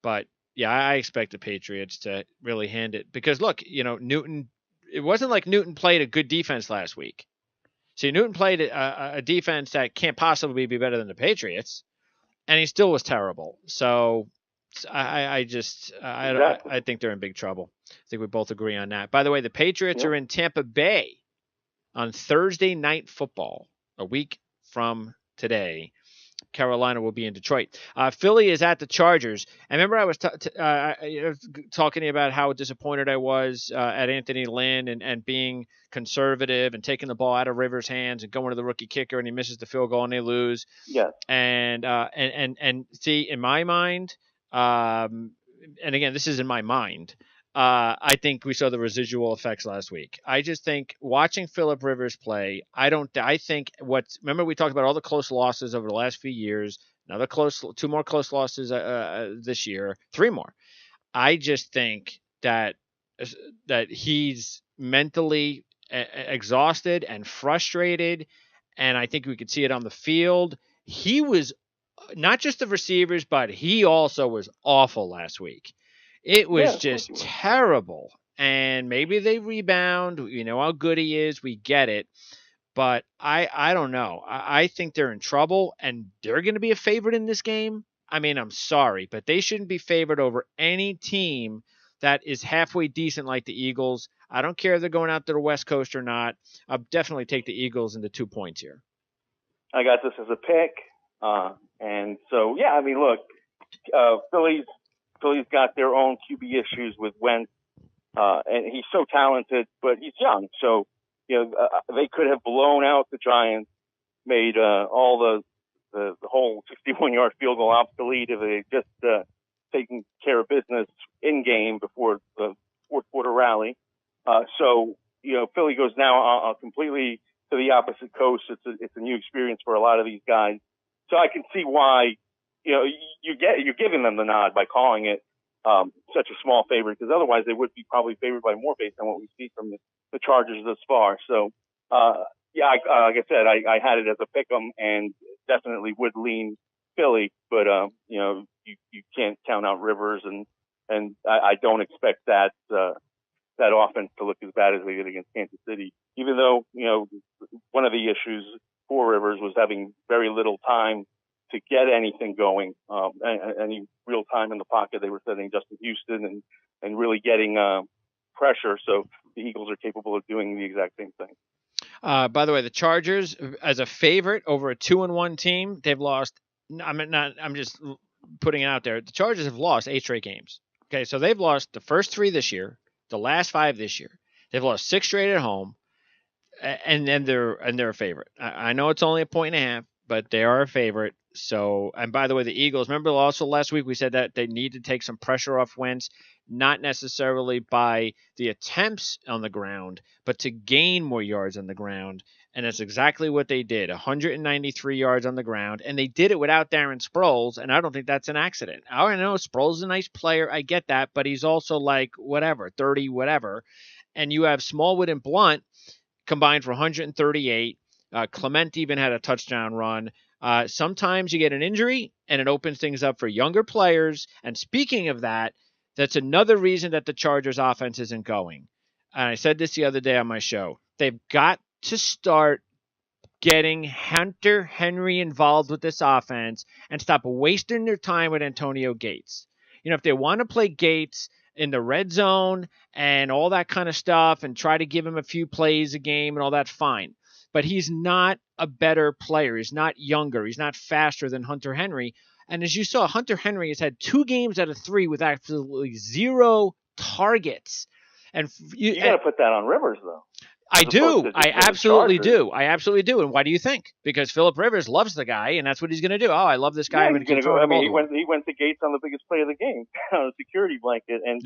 But yeah, I expect the Patriots to really hand it, because look, Newton. It wasn't like Newton played a good defense last week. See, Newton played a defense that can't possibly be better than the Patriots, and he still was terrible. So I think they're in big trouble. I think we both agree on that. By the way, the Patriots are in Tampa Bay on Thursday Night Football, a week from today. Carolina will be in Detroit. Philly is at the Chargers. I remember I was talking about how disappointed I was at Anthony Lynn and being conservative and taking the ball out of Rivers' hands and going to the rookie kicker, and he misses the field goal and they lose. Yeah. And see, in my mind, and again, this is in my mind, I think we saw the residual effects last week. I just think watching Phillip Rivers play, I think remember we talked about all the close losses over the last few years, two more close losses this year, three more. I just think that he's mentally exhausted and frustrated, and I think we could see it on the field. He was not just the receivers, but he also was awful last week. It was just terrible. And maybe they rebound. You know how good he is. We get it. But I don't know. I think they're in trouble, and they're going to be a favorite in this game. I mean, I'm sorry, but they shouldn't be favored over any team that is halfway decent like the Eagles. I don't care if they're going out to the West Coast or not. I'll definitely take the Eagles into 2 points here. I got this as a pick. And so, yeah, I mean, look, Philly's got their own QB issues with Wentz. And he's so talented, but he's young. So, they could have blown out the Giants, made all the whole 61-yard field goal obsolete if they just taken care of business in game before the fourth quarter rally. So Philly goes now completely to the opposite coast. It's a new experience for a lot of these guys. So I can see why you're giving them the nod by calling it such a small favorite, because otherwise they would be probably favored by more based on what we see from the Chargers thus far. So, like I said, I had it as a pick 'em and definitely would lean Philly, but you can't count out Rivers, and I don't expect that offense to look as bad as they did against Kansas City. Even though one of the issues for Rivers was having very little time to get anything going, any real time in the pocket. They were sending Justin Houston and really getting pressure. So the Eagles are capable of doing the exact same thing. By the way, the Chargers, as a favorite over a 2-1 team, they've lost. I'm just putting it out there. The Chargers have lost 8 straight games. Okay, so they've lost the first 3 this year, the last 5 this year. They've lost 6 straight at home, and they're a favorite. I know it's only a 1.5, but they are a favorite. So, and by the way, the Eagles, remember also last week we said that they need to take some pressure off Wentz, not necessarily by the attempts on the ground, but to gain more yards on the ground. And that's exactly what they did, 193 yards on the ground. And they did it without Darren Sproles, and I don't think that's an accident. I know Sproles is a nice player. I get that, but he's also like 30, whatever. And you have Smallwood and Blunt combined for 138. Clement even had a touchdown run. Sometimes you get an injury and it opens things up for younger players. And speaking of that, that's another reason that the Chargers offense isn't going. And I said this the other day on my show. They've got to start getting Hunter Henry involved with this offense and stop wasting their time with Antonio Gates. If they want to play Gates in the red zone and all that kind of stuff and try to give him a few plays a game and all that, fine. But he's not a better player. He's not younger. He's not faster than Hunter Henry. And as you saw, Hunter Henry has had 2 games out of 3 with absolutely 0 targets. And you got to put that on Rivers, though. I do. I absolutely do. And why do you think? Because Phillip Rivers loves the guy, and that's what he's going to do. Oh, I love this guy. Yeah, he's going to go. I mean, he went to Gates on the biggest play of the game, on a security blanket, and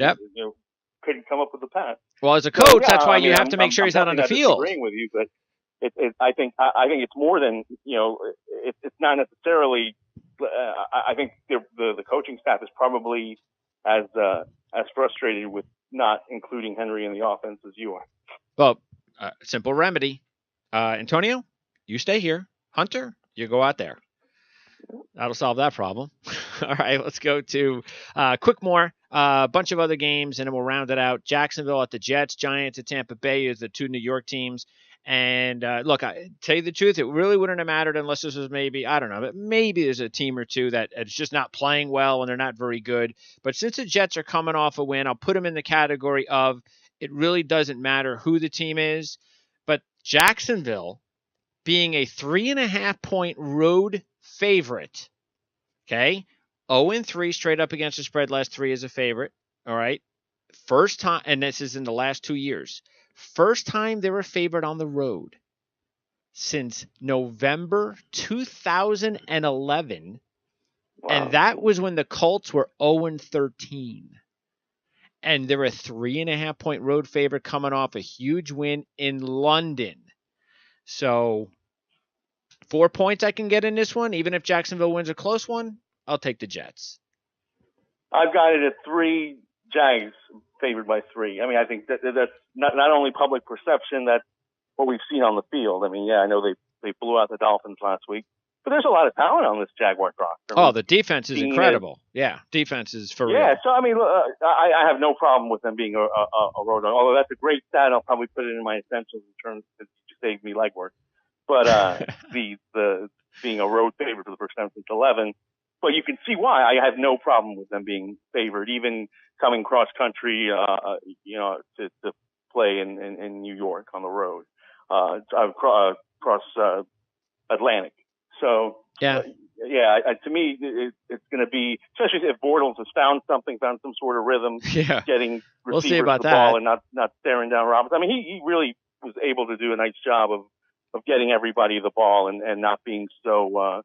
couldn't come up with a pass. Well, as a coach, that's why you have to make sure he's not on the field. I'm agreeing with you, but I think it's more than it's not necessarily. I think the coaching staff is probably as frustrated with not including Henry in the offense as you are. Well, simple remedy. Antonio, you stay here. Hunter, you go out there. That'll solve that problem. All right, let's go to quick more. A bunch of other games, and then we'll round it out. Jacksonville at the Jets, Giants at Tampa Bay is the 2 New York teams. And look, I tell you the truth, it really wouldn't have mattered unless this was maybe there's a team or two that it's just not playing well and they're not very good. But since the Jets are coming off a win, I'll put them in the category of it really doesn't matter who the team is. But Jacksonville being a 3.5-point road favorite, okay? 0-3 straight up against the spread, last 3 as a favorite, all right? First time, and this is in the last 2 years. First time they were favored on the road since November 2011. Wow. And that was when the Colts were 0-13. and they're a 3.5-point road favorite coming off a huge win in London. So 4 points I can get in this one, even if Jacksonville wins a close one. I'll take the Jets. I've got it at 3. Jags favored by 3. I mean, I think that's not only public perception, that's what we've seen on the field. I mean, yeah, I know they blew out the Dolphins last week, but there's a lot of talent on this Jaguars roster. Oh, the defense is incredible. Yeah, defense is for real. Yeah, so I mean, I have no problem with them being a road dog. Although that's a great stat, I'll probably put it in my essentials in terms of to save me legwork. But the being a road favorite for the first time since 11. But you can see why I have no problem with them being favored, even coming cross country, to play in New York on the road, across Atlantic. So yeah, to me, it's going to be, especially if Bortles has found some sort of rhythm, getting receivers the ball and not staring down Roberts. I mean, he really was able to do a nice job of getting everybody the ball and not being so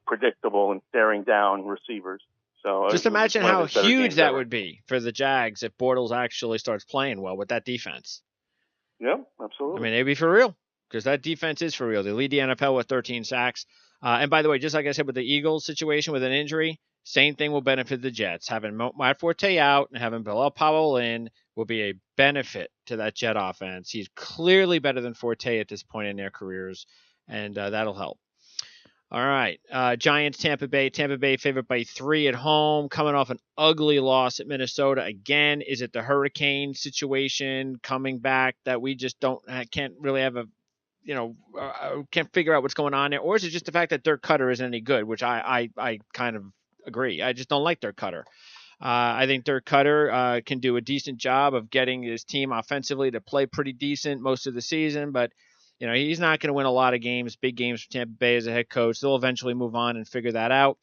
predictable and staring down receivers. So just imagine how huge that would be for the Jags if Bortles actually starts playing well with that defense. Yeah, absolutely. I mean, it'd be for real because that defense is for real. They lead the NFL with 13 sacks. And by the way, just like I said with the Eagles situation with an injury, same thing will benefit the Jets. Having Matt Forte out and having Bilal Powell in will be a benefit to that Jet offense. He's clearly better than Forte at this point in their careers, and that'll help. All right. Giants, Tampa Bay. Tampa Bay favored by 3 at home, coming off an ugly loss at Minnesota. Again, is it the hurricane situation coming back that we just can't really have can't figure out what's going on there? Or is it just the fact that Dirk Cutter isn't any good, which I kind of agree. I just don't like Dirk Cutter. I think Dirk Cutter can do a decent job of getting his team offensively to play pretty decent most of the season, but he's not going to win a lot of games, big games for Tampa Bay as a head coach. They'll eventually move on and figure that out.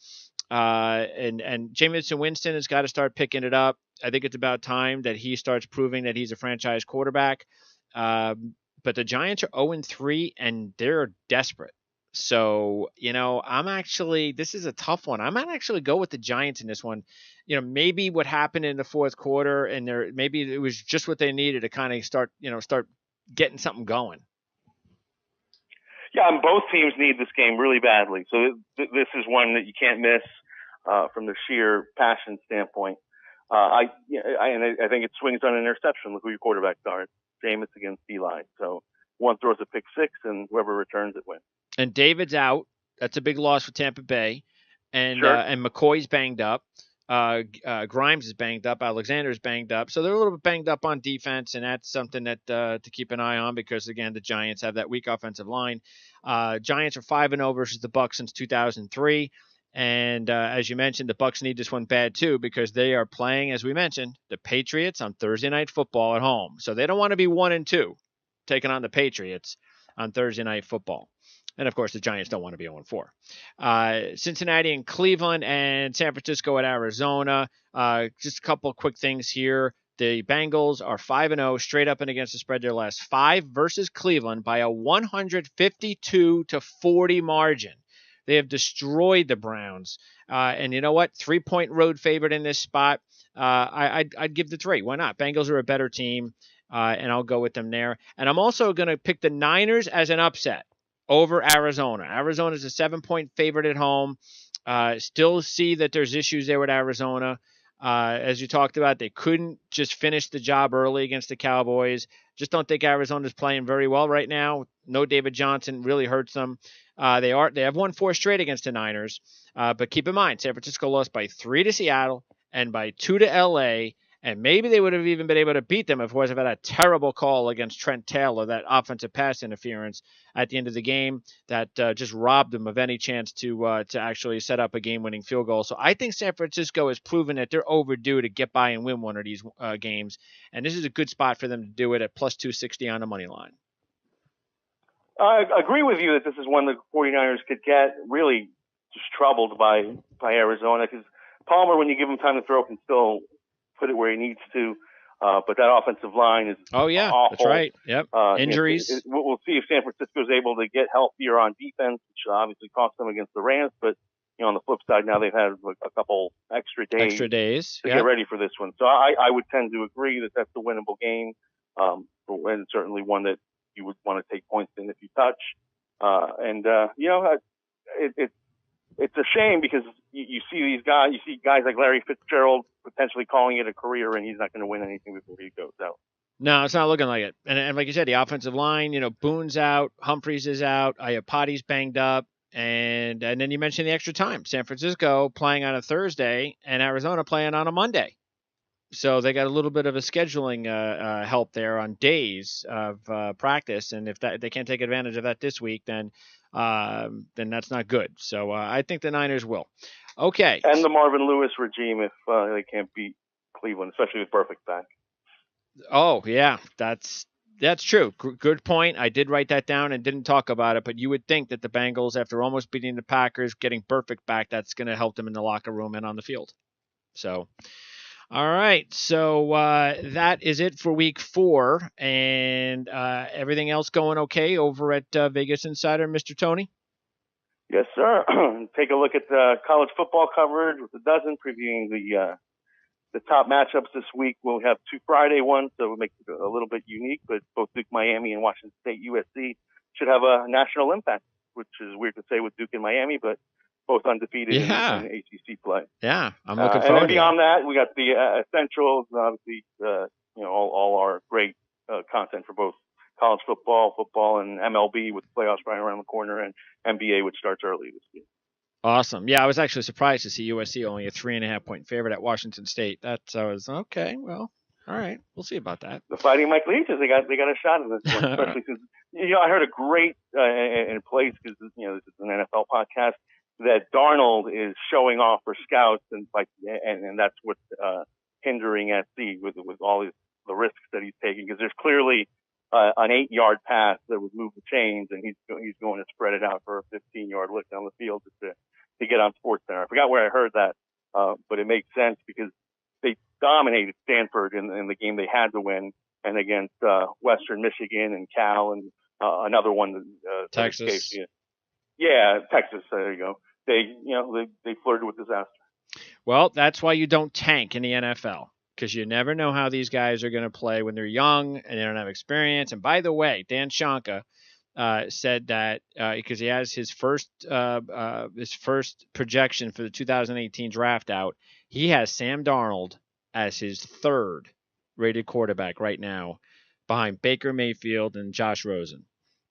And Jameis Winston has got to start picking it up. I think it's about time that he starts proving that he's a franchise quarterback. But the Giants are 0-3, and they're desperate. So, this is a tough one. I might actually go with the Giants in this one. Maybe what happened in the fourth quarter, and maybe it was just what they needed to kind of start getting something going. Yeah, and both teams need this game really badly. So this is one that you can't miss from the sheer passion standpoint. I think it swings on an interception. Look who your quarterbacks are. Jameis against Eli. So one throws a pick six, and whoever returns it wins. And David's out. That's a big loss for Tampa Bay. And sure. And McCoy's banged up. Grimes is banged up. Alexander's banged up. So they're a little bit banged up on defense, and that's something that to keep an eye on because, again, the Giants have that weak offensive line. Giants are 5-0 versus the Bucs since 2003. And as you mentioned, the Bucs need this one bad, too, because they are playing, as we mentioned, the Patriots on Thursday Night Football at home. So they don't want to be 1-2 taking on the Patriots on Thursday Night Football. And, of course, the Giants don't want to be 0-4. Cincinnati and Cleveland and San Francisco at Arizona. Just a couple of quick things here. The Bengals are 5-0 straight up and against the spread their last 5 versus Cleveland by a 152-40 margin. They have destroyed the Browns. And you know what? 3-point road favorite in this spot. I'd give the 3. Why not? Bengals are a better team, and I'll go with them there. And I'm also going to pick the Niners as an upset over Arizona. Arizona's a 7-point favorite at home. Still see that there's issues there with Arizona. As you talked about, they couldn't just finish the job early against the Cowboys. Just don't think Arizona's playing very well right now. No David Johnson really hurts them. They have won 4 straight against the Niners. But keep in mind, San Francisco lost by 3 to Seattle and by 2 to LA. And maybe they would have even been able to beat them if it wasn't for that terrible call against Trent Taylor, that offensive pass interference at the end of the game that just robbed them of any chance to actually set up a game-winning field goal. So I think San Francisco has proven that they're overdue to get by and win one of these games. And this is a good spot for them to do it at plus 260 on the money line. I agree with you that this is one the 49ers could get really just troubled by Arizona because Palmer, when you give him time to throw, can still put it where he needs to, but that offensive line is awful. That's right. Yep. Injuries. We'll see if San Francisco is able to get healthier on defense, which obviously cost them against the Rams. But on the flip side, now they've had a couple extra days to get ready for this one. So I would tend to agree that that's a winnable game, and certainly one that you would want to take points in if you touch. It's a shame because you see guys like Larry Fitzgerald potentially calling it a career, and he's not going to win anything before he goes out. No, it's not looking like it. And like you said, the offensive line, Boone's out, Humphreys is out, Iapati's banged up, and then you mentioned the extra time. San Francisco playing on a Thursday and Arizona playing on a Monday. So they got a little bit of a scheduling help there on days of practice, and if they can't take advantage of that this week, then that's not good. So I think the Niners will. Okay. And the Marvin Lewis regime if they can't beat Cleveland, especially with Perfect back. Oh, yeah, that's true. Good point. I did write that down and didn't talk about it, but you would think that the Bengals, after almost beating the Packers, getting Perfect back, that's going to help them in the locker room and on the field. So, all right. So that is it for week 4, and everything else going okay over at Vegas Insider, Mr. Tony? Yes, sir. Take a look at the college football coverage with a dozen, previewing the top matchups this week. We'll have 2 Friday ones, so it makes it a little bit unique, but both Duke, Miami, and Washington State, USC should have a national impact, which is weird to say with Duke and Miami, but both undefeated in ACC play. Yeah, I'm looking forward to it. And then beyond that, we got the essentials, obviously, all our great content for both college football, and MLB with the playoffs right around the corner, and NBA, which starts early this year. Awesome. Yeah, I was actually surprised to see USC only a 3.5-point favorite at Washington State. I was okay. Well, all right, we'll see about that. The Fighting Mike Leaches, they got a shot at this one, especially because I heard a great in place because this is an NFL podcast that Darnold is showing off for scouts and that's what's hindering SC with all the risks that he's taking, because there's clearly an 8-yard pass that would move the chains, and he's going to spread it out for a 15-yard lift down the field to get on SportsCenter. I forgot where I heard that, but it makes sense because they dominated Stanford in the game they had to win, and against Western Michigan and Cal and another one, Texas. Yeah, Texas. There you go. They flirted with disaster. Well, that's why you don't tank in the NFL, because you never know how these guys are going to play when they're young and they don't have experience. And by the way, Dan Shanka said that because he has his first projection for the 2018 draft out, he has Sam Darnold as his 3rd rated quarterback right now, behind Baker Mayfield and Josh Rosen.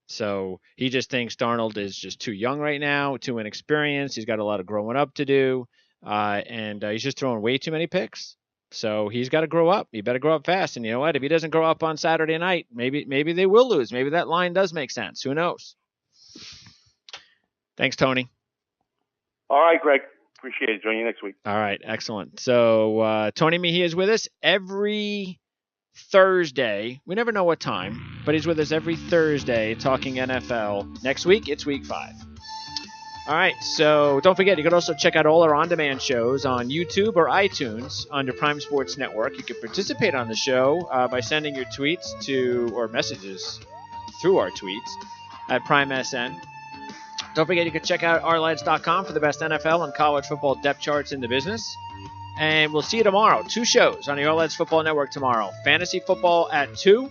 So he just thinks Darnold is just too young right now, too inexperienced. He's got a lot of growing up to do, and he's just throwing way too many picks. So he's got to grow up. He better grow up fast. And you know what? If he doesn't grow up on Saturday night, maybe they will lose. Maybe that line does make sense. Who knows? Thanks, Tony. All right, Greg. Appreciate it. Join you next week. All right. Excellent. So Tony Mejia is with us every Thursday. We never know what time, but he's with us every Thursday talking NFL. Next week, it's week 5. All right, so don't forget, you can also check out all our on-demand shows on YouTube or iTunes under Prime Sports Network. You can participate on the show by sending your tweets or messages through our tweets at PrimeSN. Don't forget, you can check out Ourlads.com for the best NFL and college football depth charts in the business. And we'll see you tomorrow. 2 shows on the Ourlads Football Network tomorrow. Fantasy football at 2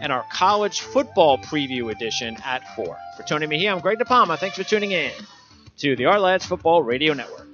and our college football preview edition at 4. For Tony Mejia, I'm Greg DePalma. Thanks for tuning in to the Ourlads Football Radio Network.